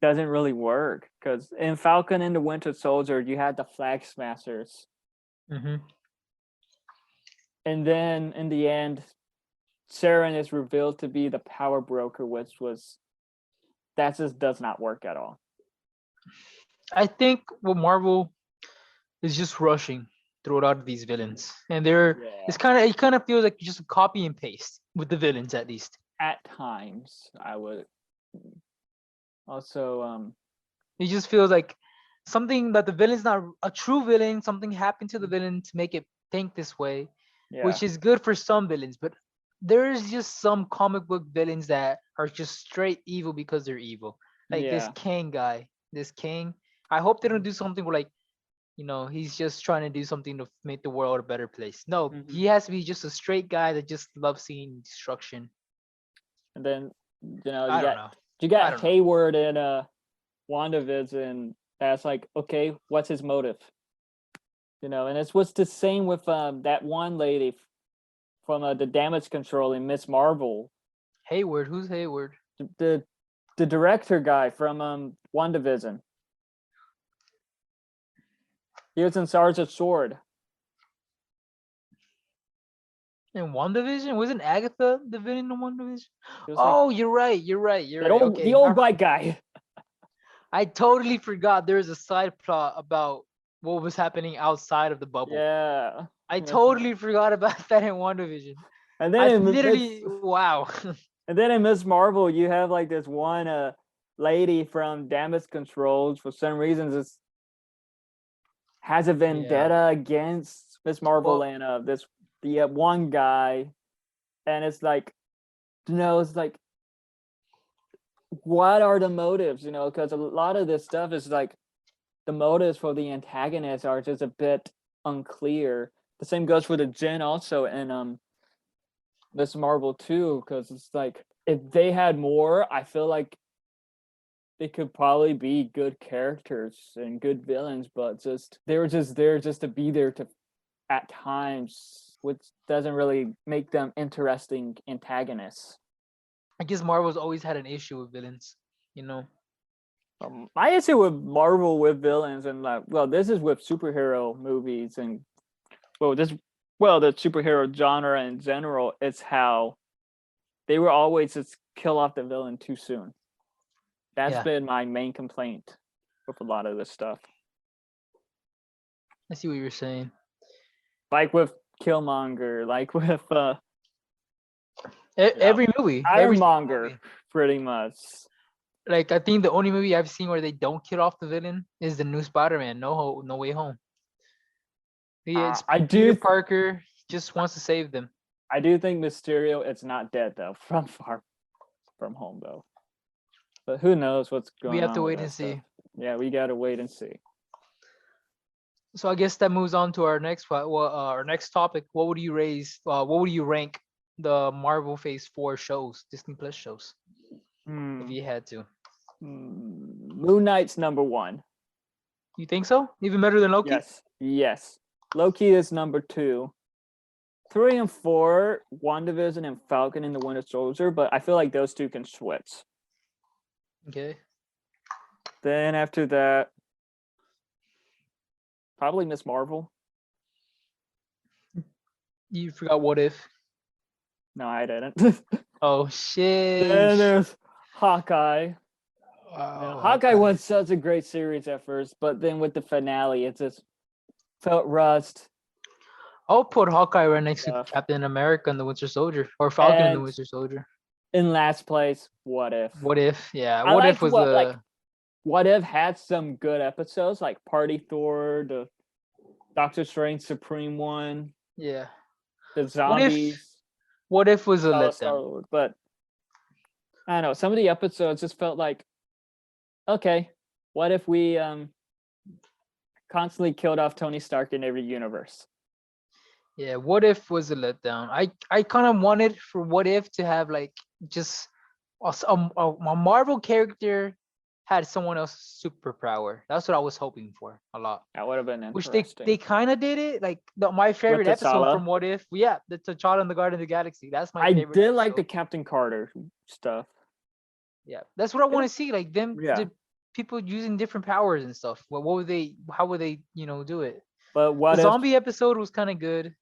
doesn't really work because in Falcon and the Winter Soldier you had the Flag Smashers, Hmm. and then in the end Saren is revealed to be the power broker, which was that just does not work at all. I think what Marvel is just rushing through a lot of these villains, and they're Yeah. it kind of feels like just a copy and paste with the villains at least. At times, I would also It just feels like something that the villain's not a true villain. Something happened to the villain to make it think this way, yeah, which is good for some villains. But there's just some comic book villains that are just straight evil because they're evil. Like this yeah. King guy, this King. I hope they don't do something where like he's just trying to do something to make the world a better place. No, Mm-hmm. he has to be just a straight guy that just loves seeing destruction. And then I don't know. you I got don't know. Hayward in WandaVision. That's like okay, what's his motive? And it's what's the same with that one lady from the Damage Control in Miss Marvel, Hayward, who's Hayward? the the director guy from WandaVision. He was in Sergeant Sword. In WandaVision? Wasn't Agatha the villain in WandaVision? He was like Oh, you're right. You're right. You're that right. old the Okay. old white guy. I totally forgot there was a side plot about what was happening outside of the bubble. Yeah. I totally forgot about that in WandaVision. And then I in Miss literally, wow. and then in Miss Marvel, you have like this one lady from Damage Controls for some reason just has a Yeah. vendetta against Miss Marvel Well, and the one guy, and it's like it's like what are the motives? Because a lot of this stuff is like the motives for the antagonists are just a bit unclear. The same goes for the Jin also in Miss Marvel too, because it's like if they had more, I feel like they could probably be good characters and good villains, but they were just there just to be there to at times, which doesn't really make them interesting antagonists. I guess Marvel's always had an issue with villains, you know. My issue with Marvel with villains and this is with superhero movies and the superhero genre in general. It's how they were always just kill off the villain too soon. That's Yeah, been my main complaint with a lot of this stuff. I see what you're saying. Like with Killmonger, like with Every movie, every single Ironmonger, movie. pretty much. Like I think the only movie I've seen where they don't kill off the villain is the new Spider-Man, No Way Home. It's I Peter do Parker just wants to save them. I do think Mysterio is not dead though from Far From Home though. But who knows what's We going have to on with wait that and stuff. see. Yeah, we gotta wait and see. So I guess that moves on to our next our next topic. What would you raise? What would you rank the Marvel Phase 4 shows, Disney Plus shows, if you had to? Moon Knight's number 1. You think so? Even better than Loki? Yes. Loki is number 2. 3 and 4, WandaVision and Falcon and the Winter Soldier, but I feel like those two can switch. Okay. Then after that, probably Miss Marvel. You forgot What If? No, I didn't. Oh shit. Then there's Hawkeye. Wow, Hawkeye was such a great series at first, but then with the finale, it just felt rushed. I'll put Hawkeye right next to Captain America and the Winter Soldier, or Falcon and the Winter Soldier. In last place, What If? What If? Yeah, What If was What If had some good episodes, like Party Thor, the Doctor Strange Supreme one. Yeah. The zombies. What If was a letdown. But I don't know, some of the episodes just felt like, okay, what if we constantly killed off Tony Stark in every universe? Yeah, What If was a letdown. I kind of wanted for What If to have like just a Marvel character had someone else's superpower. That's what I was hoping for a lot. That would have been interesting. Which they kind of did it. Like my favorite episode from What If, the T'Challa and the Guardian of the Galaxy. That's my favorite. I did like the Captain Carter stuff. Yeah, that's what I want to see. Like them, the people using different powers and stuff. What would they? How would they? Do it? But what the zombie episode was kind of good.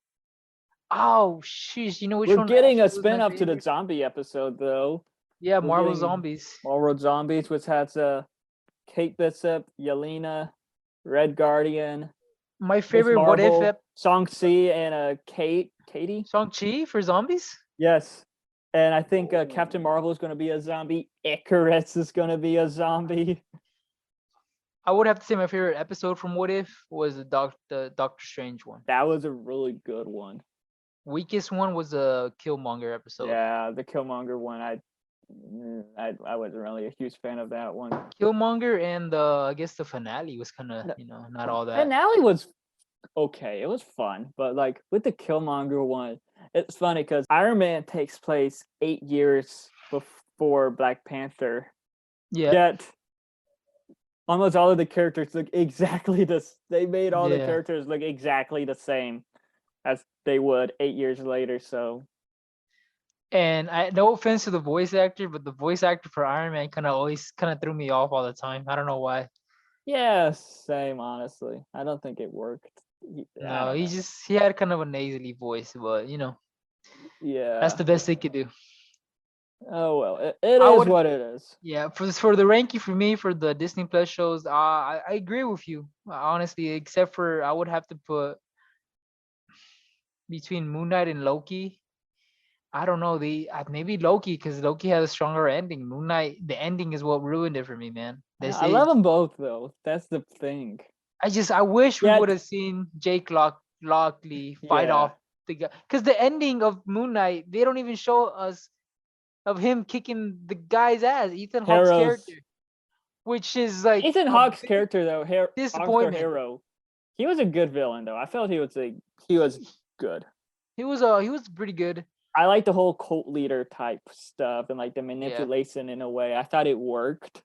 Oh sheesh, you know which We're one? We're getting a spin-off to the zombie episode though. Yeah, Marvel Zombies. Marvel Zombies, which has Kate Bishop, Yelena, Red Guardian. My favorite Marvel, What If Shang-Chi and Katie. Shang-Chi for zombies? Yes. And I think Captain Marvel is going to be a zombie. Icarus is going to be a zombie. I would have to say my favorite episode from What If was the Doctor Strange one. That was a really good one. Weakest one was the Killmonger episode. Yeah, the Killmonger one. I wasn't really a huge fan of that one. Killmonger and I guess the finale was kind of not all that. Finale was okay. It was fun, but like with the Killmonger one, it's funny because Iron Man takes place 8 years before Black Panther. Yeah. Yet almost all of the characters look exactly they made all the characters look exactly the same as they would 8 years later. So, and no offense to the voice actor, but the voice actor for Iron Man always threw me off all the time. I don't know why. Yeah, same. Honestly, I don't think it worked. He had kind of a nasally voice, but yeah, that's the best they could do. Oh well, it is what it is. Yeah, for the ranking for me for the Disney Plus shows, I agree with you honestly. Except for I would have to put between Moon Knight and Loki. I don't know, maybe Loki because Loki has a stronger ending. Moon Knight, the ending is what ruined it for me, man. I love them both though. That's the thing. I wish we would have seen Jake Lockley fight off the guy, because the ending of Moon Knight, they don't even show us of him kicking the guy's ass, Ethan Hawke's character, which is like Ethan Hawke's character though. Disappointment. Hero. He was a good villain though. I felt he was good. He was pretty good. I like the whole cult leader type stuff and like the manipulation in a way. I thought it worked.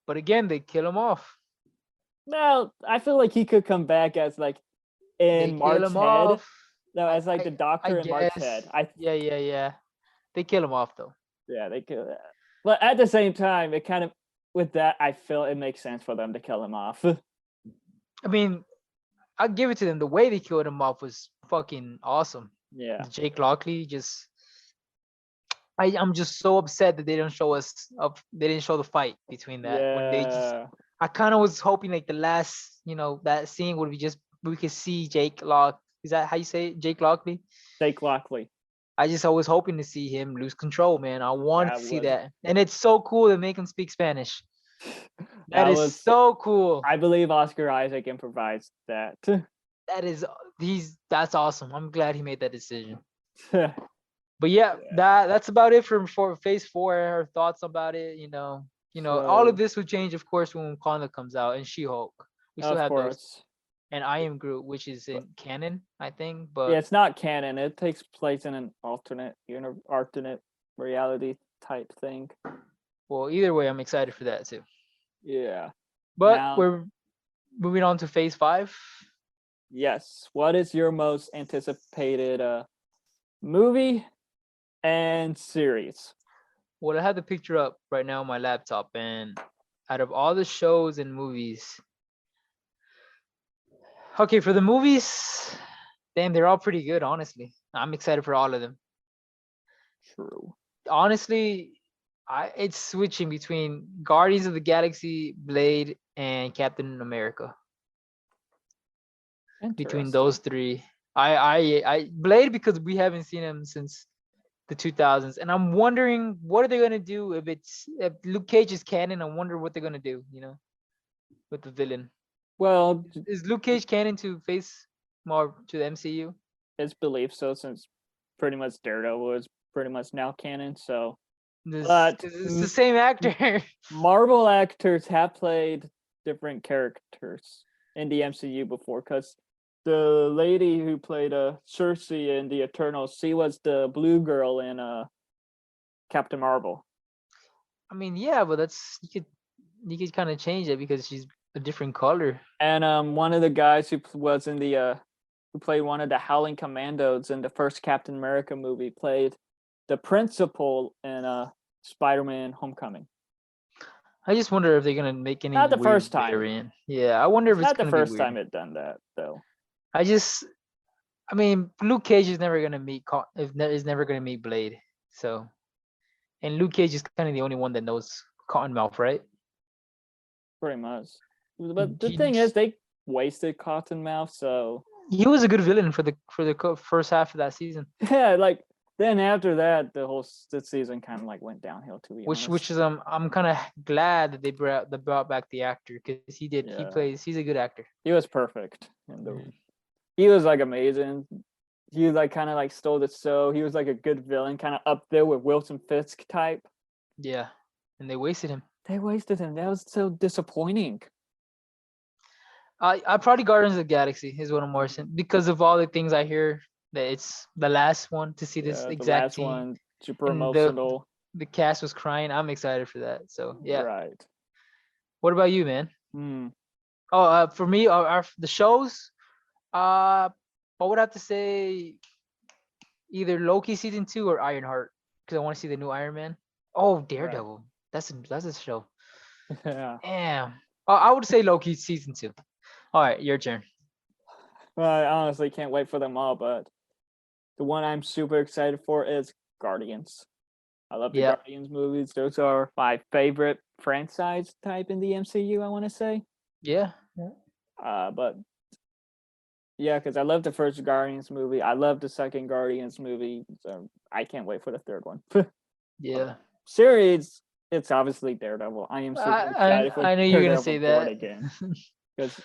But again, they kill him off. Well, I feel like he could come back as like in Mark's head. Off. No, as like the Doctor in Mark's head. Yeah. They kill him off though. Yeah, they kill that. But at the same time, it kind of with that, I feel it makes sense for them to kill him off. I mean, I'll give it to them. The way they killed him off was fucking awesome. Yeah. Jake Lockley I'm just so upset that they didn't show the fight between that. Yeah. When I kind of was hoping like the last, that scene would be just we could see Jake Lock. Is that how you say it? Jake Lockley? Jake Lockley. I was hoping to see him lose control, man. I wanted to see that. And it's so cool to make him speak Spanish. that is so cool. I believe Oscar Isaac improvised that. That's awesome. I'm glad he made that decision. But that's about it for Phase 4. Our thoughts about it, all of this will change, of course, when Wakanda comes out and She-Hulk. We still have those. and I Am Groot, which is in canon, I think. But Yeah, it's not canon. It takes place in an alternate reality type thing. well, either way, I'm excited for that too. Yeah. But Now, we're moving on to Phase 5. yes. What is your most anticipated movie and series? Well, I have the picture up right now on my laptop, and out of all the shows and movies, okay, for the movies, damn, they're all pretty good, honestly. I'm excited for all of them. True. Honestly, it's switching between Guardians of the Galaxy, Blade, and Captain America. Between those three, I Blade, because we haven't seen him since the 2000s, and I'm wondering what are they gonna do if Luke Cage is canon. I wonder what they're gonna do, with the villain. Well, Is Luke Cage canon to face more to the MCU? it's believed so, since pretty much Daredevil is pretty much now canon. So, This but it's the same actor. Marvel actors have played different characters in the MCU before, because the lady who played Cersei in the Eternals, she was the blue girl in Captain Marvel. I mean, yeah, but that's you could kind of change it because she's a different color. And one of the guys who was in the who played one of the Howling Commandos in the first Captain America movie played the principal in Spider-Man: Homecoming. I just wonder if they're gonna make any Not the weird first time. variant. Yeah, I wonder if it's Not the gonna be first weird. time it done that though. I mean, Luke Cage is never gonna meet is never gonna meet Blade. So, and Luke Cage is kind of the only one that knows Cottonmouth, right? Pretty much. But the thing is, they wasted Cottonmouth, so he was a good villain for the first half of that season. yeah, like then after that, the season kind of like went downhill, to be honest. Which is I'm kind of glad that they brought back the actor, because he's a good actor. He was perfect. He was like amazing. He like kind of like stole the show. He was like a good villain, kind of up there with Wilson Fisk type. Yeah, and they wasted him. They wasted him. That was so disappointing. I probably Guardians of the Galaxy is what I'm more because of all the things I hear that it's the last one to see this exact the last team. one, super And emotional. The cast was crying. I'm excited for that. So yeah. Right. What about you, man? Oh, for me, the shows. I would have to say either Loki season 2 or Ironheart, because I want to see the new Iron Man. Oh, Daredevil. Right. That's a show. Yeah. Damn. I would say Loki season 2. All right, your turn. Well, I honestly can't wait for them all, but the one I'm super excited for is Guardians. I love the Guardians movies. Those are my favorite franchise type in the MCU, I want to say. Yeah. But yeah, because I love the first Guardians movie. I love the second Guardians movie. So I can't wait for the third one. Yeah. Series, it's obviously Daredevil. I am super excited for I know you're going to say that. Again. Because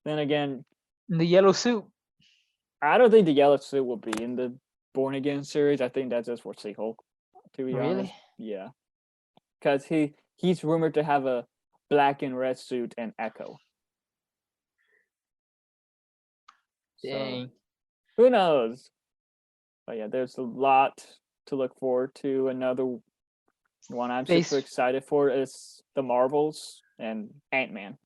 then again, the yellow suit. I don't think the yellow suit will be in the Born Again series. I think that's just for She-Hulk, to be honest. Yeah. Because he's rumored to have a black and red suit and Echo. Dang. So, who knows? But yeah, there's a lot to look forward to. Another one I'm super excited for is the Marvels and Ant-Man.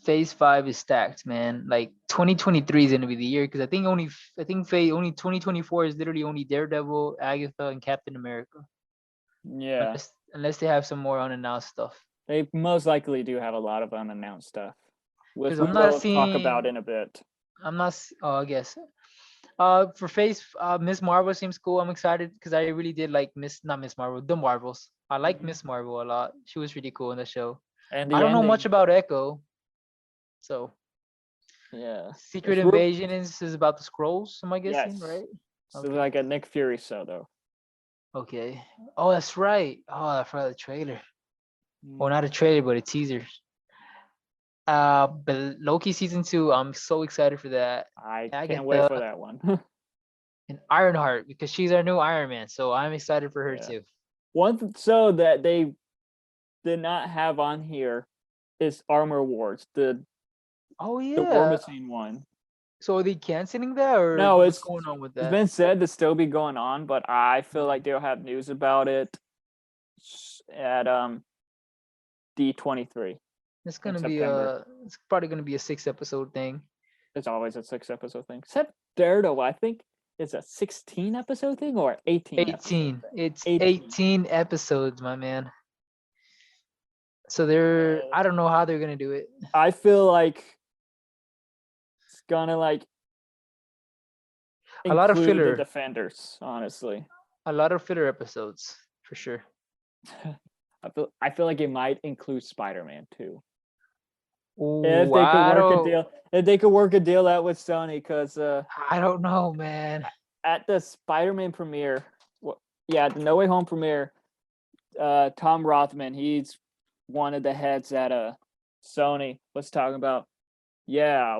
Phase 5 is stacked, man. Like 2023 is gonna be the year, because I think only 2024 is literally only Daredevil, Agatha, and Captain America. Yeah. Unless they have some more unannounced stuff. They most likely do have a lot of unannounced stuff, which we I'm will talk about in a bit. I'm not. Oh, I guess. For Phase, Miss Marvel seems cool. I'm excited because I really did like not Miss Marvel, the Marvels. I like Miss Marvel a lot. She was really cool in the show. And I don't know much about Echo, so yeah. Secret Invasion is about the Skrulls. Am I guessing right? So like a Nick Fury show, though. Okay. Oh, that's right. Oh, I forgot the trailer. Well, not a trailer, but a teaser. But Loki season 2, I'm so excited for that. I can't wait for that one. And Ironheart, because she's our new Iron Man, so I'm excited for her too. One show that they did not have on here is Armor Wars, the Oh The War yeah. Machine one. So are they canceling that, or No, what's it's going on with it's that? been said to still be going on, but I feel Mm. like they'll have news about it at D23 It's in gonna be September. it's probably gonna be a 6 episode thing. It's always a 6 episode thing. Except Daredevil, I think it's a 16 episode thing or 18 episode 18. thing. It's 18. 18 episodes, my man. So they're Uh, I don't know how they're gonna do it. I feel like it's gonna like A lot of include the filler, Defenders, honestly. a lot of filler episodes for sure. I feel like it might include Spider-Man too. If Ooh, they could work a deal, if they could work a deal out with Sony, because I don't know, man. at the Spider-Man premiere, yeah, the No Way Home premiere, Tom Rothman, he's one of the heads at Sony, was talking about, yeah,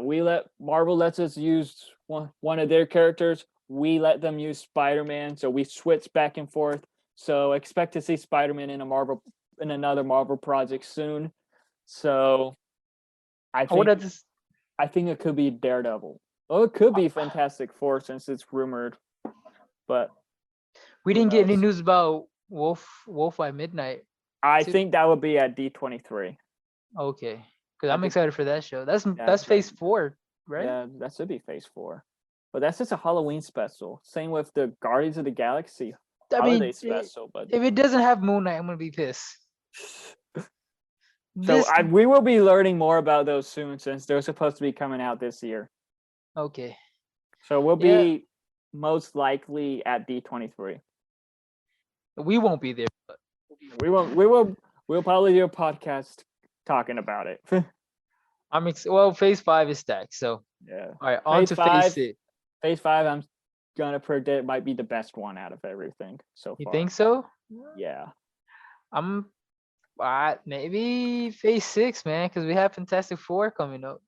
Marvel lets us use one of their characters. We let them use Spider-Man, so we switch back and forth. So expect to see Spider-Man in another Marvel project soon. So I I would think have just I think it could be Daredevil. Well, it could be Fantastic Four since it's rumored, but we who didn't get any knows? news about Wolf by Midnight. I Too. think that would be at D23. Okay, because I I'm think excited for that show. That's that, that's that Phase 4, right? yeah, that should be Phase 4. But that's just a Halloween special. Same with the Guardians of the Galaxy I holiday mean, special. But if it doesn't have Moon Knight, I'm gonna be pissed. so This we will be learning more about those soon, since they're supposed to be coming out this year. okay. So we'll Yeah, be most likely at D23. we won't be there. But We'll probably do a podcast talking about it. well, Phase 5 is stacked. So Yeah. all right, on Phase to Phase 5. 6. Phase 5, I'm gonna predict might be the best one out of everything so You think far. so? Yeah. I'm maybe Phase 6, man, because we have Fantastic Four coming up.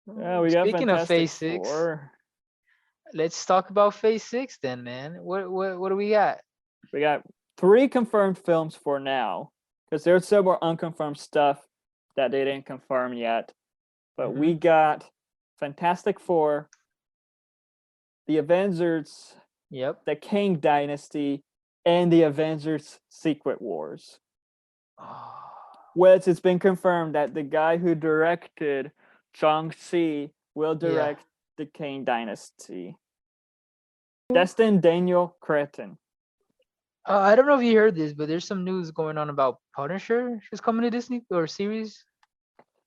Yeah, we got Speaking of Fantastic Phase 6, 4. let's talk about Phase 6 then, man. What do we got? We got 3 confirmed films for now, because there's some more unconfirmed stuff that they didn't confirm yet. But Mhm. we got Fantastic Four, the Avengers, Yep. the Kang Dynasty, and the Avengers Secret Wars. Which it's been confirmed that the guy who directed Shang-Chi will Yeah. direct the Kang Dynasty. Destin Daniel Cretton. I don't know if you heard this, but there's some news going on about Punisher. She's coming to Disney or series.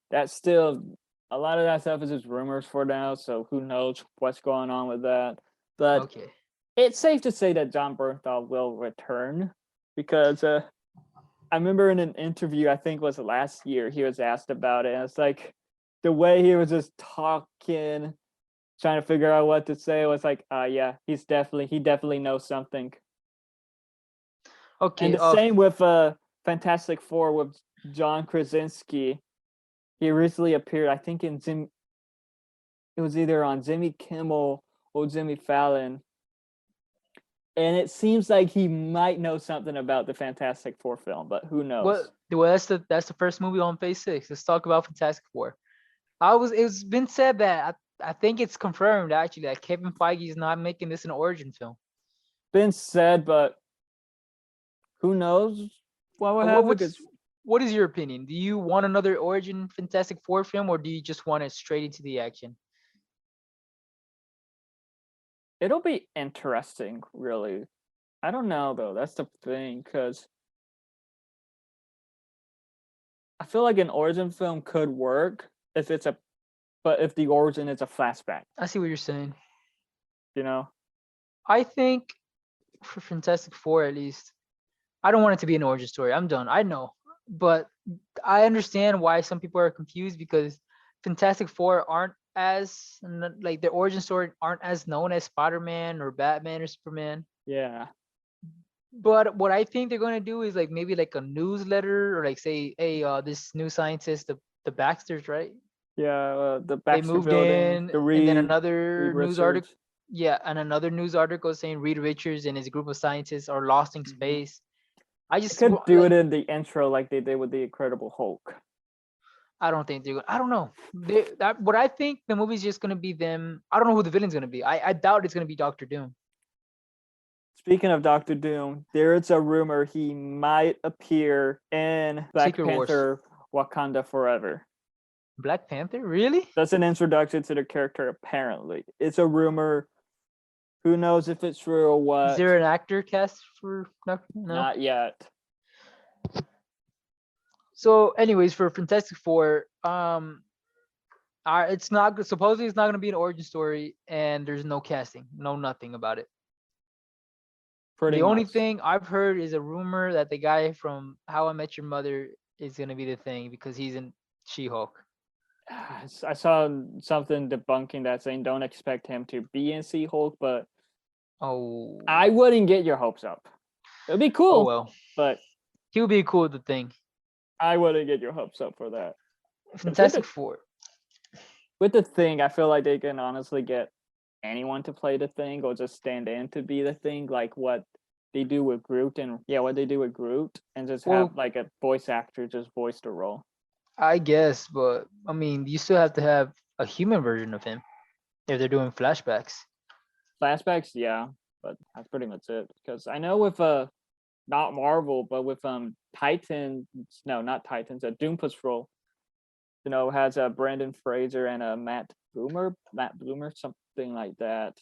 That's still a lot of that stuff is just rumors for now, so who knows what's going on with that. But Okay. it's safe to say that John Bernthal will return, because I remember in an interview, I think it was last year, he was asked about it, and it's like the way he was just talking, trying to figure out what to say, was like, yeah, he definitely knows something. Okay. And the same with Fantastic Four with John Krasinski. He recently appeared, I think, it was either on Jimmy Kimmel or Jimmy Fallon. And it seems like he might know something about the Fantastic Four film, but who knows? Well, that's the first movie on Phase 6. Let's talk about Fantastic Four. It's been said that I think it's confirmed actually that Kevin Feige is not making this an origin film. Been said, but who knows what will happen? What is your opinion? Do you want another origin Fantastic Four film, or do you just want it straight into the action? It'll be interesting, really. I don't know though. That's the thing, because I feel like an origin film could work if if the origin is a flashback, I see what you're saying. you know? I think for Fantastic Four, at least, I don't want it to be an origin story. I'm done. I know, but I understand why some people are confused, because Fantastic Four aren't as like their origin story aren't as known as Spider-Man or Batman or Superman. Yeah. But what I think they're gonna do is like maybe like a newsletter, or like say, hey, this new scientist, the Baxters, right? Yeah, the They Baxter moved Building, in, the and then Reed another news article. Richards. Yeah, and another news article saying Reed Richards and his group of scientists are lost in space. I They just could do like it in the intro like they did with the Incredible Hulk. I don't think they're gonna. I don't know. What I think the movie's just gonna be them. I don't know who the villain's gonna be. I doubt it's gonna be Doctor Doom. Speaking of Doctor Doom, there is a rumor he might appear in Black Secret Wars. Panther Wakanda Forever. Black Panther, really? That's an introduction to the character, apparently. It's a rumor. Who knows if it's true or what? Is there an actor cast for no? Not yet. So, anyways, for Fantastic Four, it's not supposedly it's not gonna be an origin story, and there's no casting, no nothing about it. Pretty The only much. thing I've heard is a rumor that the guy from How I Met Your Mother is gonna be the thing because he's in She-Hulk. I saw something debunking that, saying don't expect him to be in She-Hulk, but Oh, I wouldn't get your hopes up. It'd be cool, oh well. but He would be cool with the thing. I wouldn't get your hopes up for that. Fantastic Four. With the thing, I feel like they can honestly get anyone to play the thing or just stand in to be the thing, like what they do with Groot and just Well, have like a voice actor just voice the role. I guess, but I mean, you still have to have a human version of him if they're doing flashbacks. Flashbacks, yeah, but that's pretty much it. Because I know with not Marvel, but with Titans, no, not Titans, Doom Patrol, has a Brandon Fraser and a Matt Boomer, something like that.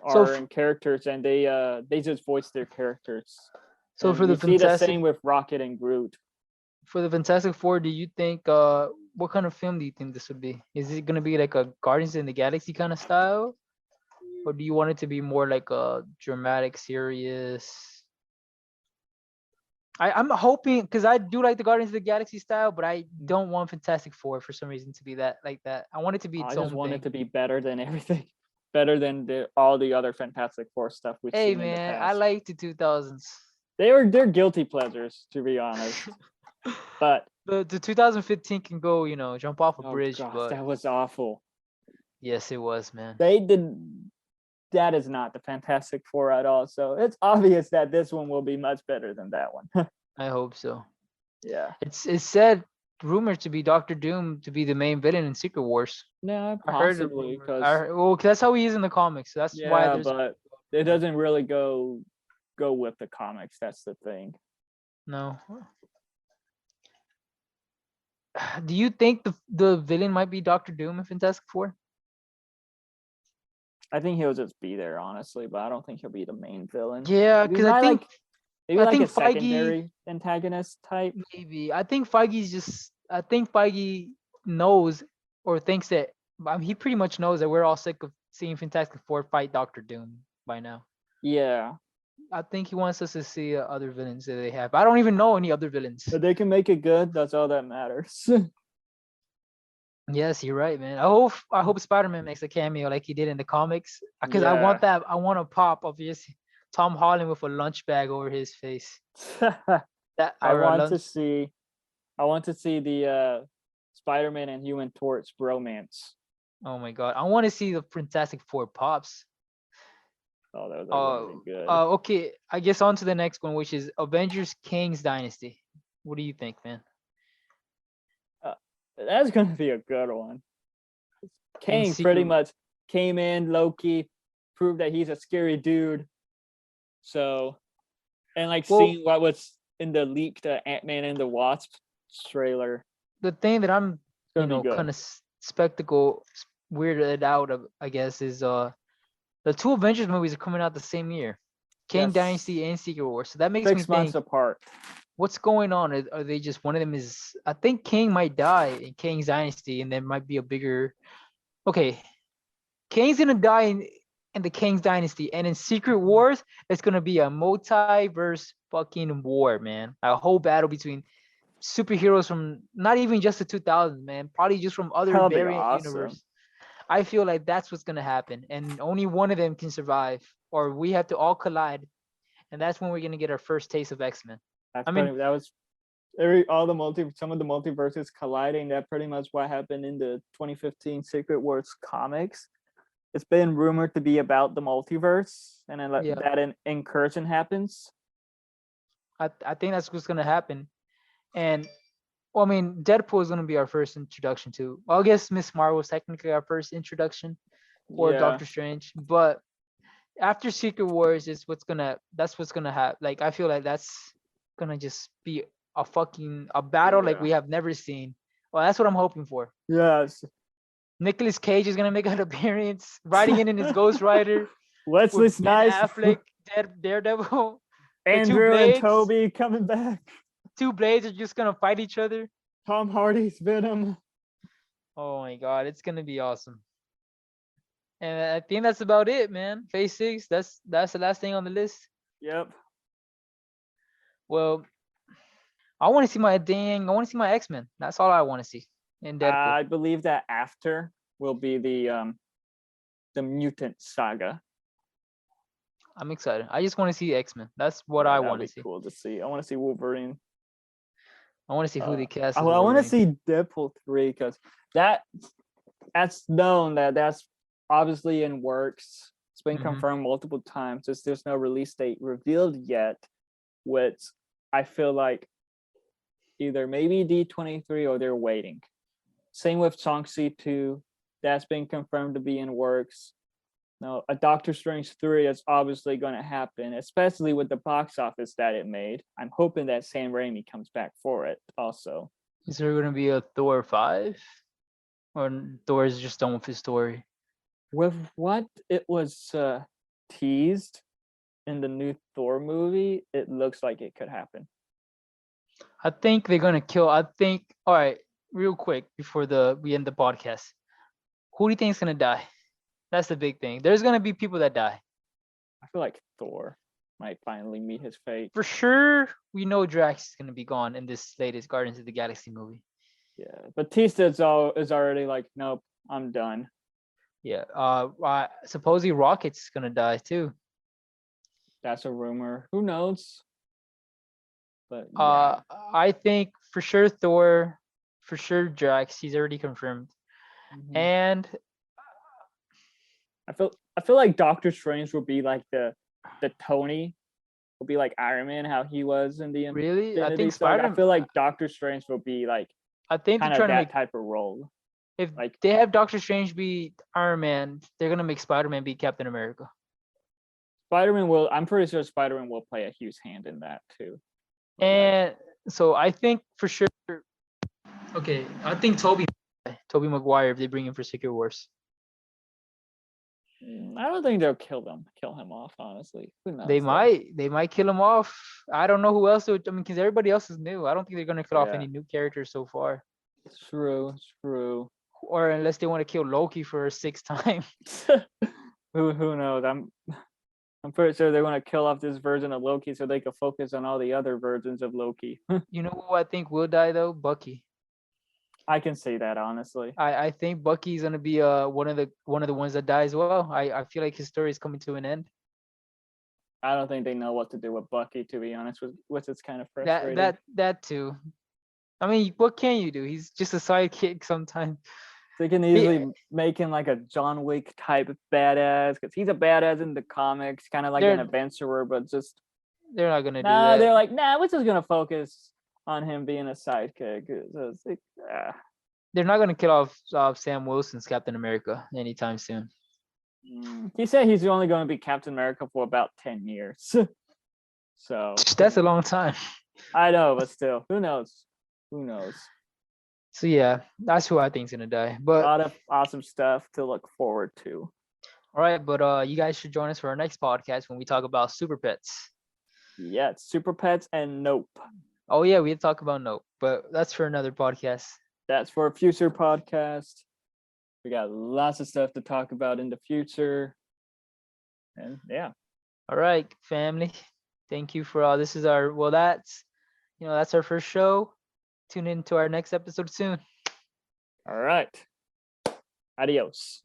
So Are in characters, and they just voice their characters. So And for the we see the Fantastic same with Rocket and Groot. for the Fantastic Four, do you think what kind of film do you think this would be? Is it gonna be like a Guardians in the Galaxy kind of style? Or do you want it to be more like a dramatic, serious? I'm hoping because I do like the Guardians of the Galaxy style, but I don't want Fantastic Four for some reason to be that like that. I want it to be I its just own want thing. it to be better than everything, better than all the other Fantastic Four stuff we've Hey seen in the man, I past. like the 2000s. They're guilty pleasures, to be honest. But The 2015 can go, jump off a oh bridge, gosh, but that was awful. yes, it was, man. They did. That is not the Fantastic Four at all. So it's obvious that this one will be much better than that one. I hope so. Yeah. It's said rumored to be Doctor Doom to be the main villain in Secret Wars. No, I heard the possibly rumor. because Well, 'cause that's how he is in the comics. So that's why yeah, there's but it doesn't really go with the comics. That's the thing. no. Do you think the villain might be Doctor Doom in Fantastic Four? I think he'll just be there, honestly, but I don't think he'll be the main villain. Yeah, Maybe because I think maybe I like a think Feige secondary antagonist type. maybe. I think Feige knows or thinks that he pretty much knows that we're all sick of seeing Fantastic Four fight Doctor Doom by now. Yeah, I think he wants us to see other villains that they have. I don't even know any other villains. but they can make it good. That's all that matters. Yes, you're right, man. I hope Spider-Man makes a cameo like he did in the comics because I want Yeah. that. I want a pop of just Tom Holland with a lunch bag over his face. That I or a want lunch. to see the Spider-Man and Human Torch bromance. Oh my god, I want to see the Fantastic Four pops. Oh, that would be good. Okay. I guess on to the next one, which is Avengers King's Dynasty. What do you think, man? That's gonna be a good one. Kang Secret- pretty much came in, Loki proved that he's a scary dude. So, and seeing what was in the leaked Ant-Man and the Wasp trailer. The thing that I'm, Gonna be good. kind of weirded out of, I guess, is the two Avengers movies are coming out the same year, King Yes. Dynasty and Secret Wars. So that makes 6 me months think, apart. what's going on? Are they just one of them is? I think King might die in King's Dynasty, and there might be a bigger. Okay, King's gonna die in the King's Dynasty, and in Secret Wars, it's gonna be a multiverse fucking war, man. A whole battle between superheroes from not even just the 2000s, man. Probably just from other That'll be variant awesome. universe. I feel like that's what's gonna happen, and only one of them can survive, or we have to all collide, and that's when we're gonna get our first taste of X-Men. That's I mean- that was some of the multiverses colliding. That pretty much what happened in the 2015 Secret Wars comics. It's been rumored to be about the multiverse, and then Yeah. that an incursion happens. I think that's what's gonna happen, and Well, I mean, Deadpool is gonna be our first introduction to. Well, I guess Miss Marvel is technically our first introduction, or Yeah, Doctor Strange. But after Secret Wars is that's what's gonna happen. Like I feel like that's gonna just be a battle like yeah. we have never seen. Well, that's what I'm hoping for. Yes. Nicolas Cage is gonna make an appearance, riding in his Ghost Rider Wesley with Ben Snipes, Affleck, Daredevil. The Andrew and Toby coming back. two blades are just gonna fight each other. Tom Hardy's Venom. Oh my god, it's gonna be awesome. And I think that's about it, man. Phase 6. That's the last thing on the list. Yep. Well, I want to see my X-Men. That's all I want to see in Deadpool. I believe that after will be the mutant saga. I'm excited. I just want to see X-Men. That's what Yeah, I that'd want be to see. cool to see. I want to see Wolverine. I want to see who they cast as I want to Wolverine. see Deadpool 3 because that's known that's obviously in works. It's been Mhm. confirmed multiple times. Just there's no release date revealed yet, which I feel like either maybe D23 or they're waiting. Same with Shang-Chi 2. That's been confirmed to be in works. Now, a Doctor Strange 3 is obviously going to happen, especially with the box office that it made. I'm hoping that Sam Raimi comes back for it also. Is there going to be a Thor 5? Or Thor is just done with his story? With what it was teased in the new Thor movie, it looks like it could happen. I think they're going to kill. All right, real quick before we end the podcast. Who do you think is going to die? That's the big thing. There's going to be people that die. I feel like Thor might finally meet his fate. For sure, we know Drax is going to be gone in this latest Guardians of the Galaxy movie. Yeah, Batista is already like, nope, I'm done. Yeah. Supposedly Rocket's going to die too. That's a rumor. Who knows? But yeah. I think for sure Thor, for sure Drax. He's already confirmed. Mm-hmm. And I feel like Doctor Strange will be like the Tony, will be like Iron Man, how he was in the really, I think Saga. I feel like Doctor Strange will be like I think kind they're of trying that to make type of role. If like they have Doctor Strange be Iron Man, they're gonna make Spider-Man be Captain America. I'm pretty sure Spider-Man will play a huge hand in that too. And so I think for sure. Okay, I think Tobey Maguire if they bring him for Secret Wars. I don't think they'll kill him off. Honestly, who knows? They might kill him off. I don't know who else. Because everybody else is new. I don't think they're gonna kill off any new characters so far. True. Or unless they want to kill Loki for a 6th time. Who knows? I'm pretty sure they're going to kill off this version of Loki so they can focus on all the other versions of Loki. You know who I think will die though? Bucky. I can see that honestly. I think Bucky's gonna be one of the ones that die as well. I feel like his story is coming to an end. I don't think they know what to do with Bucky, to be honest, which is kind of frustrating. That too. I mean, what can you do? He's just a sidekick sometimes. They can easily make him like a John Wick type badass because he's a badass in the comics, kind of like an adventurer, but just they're not gonna do that. They're like, we're just gonna focus on him being a sidekick. So it's like, They're not gonna kill off Sam Wilson's Captain America anytime soon. He said he's only going to be Captain America for about 10 years. So that's a long time. I know, but still, who knows? So yeah, that's who I think's gonna die. But a lot of awesome stuff to look forward to. All right, but you guys should join us for our next podcast when we talk about super pets. Yeah, it's Super Pets and Nope. Oh yeah, we had to talk about Nope, but that's for another podcast. That's for a future podcast. We got lots of stuff to talk about in the future. And yeah. All right, family. Thank you for this is our that's our first show. Tune in to our next episode soon. All right. Adios.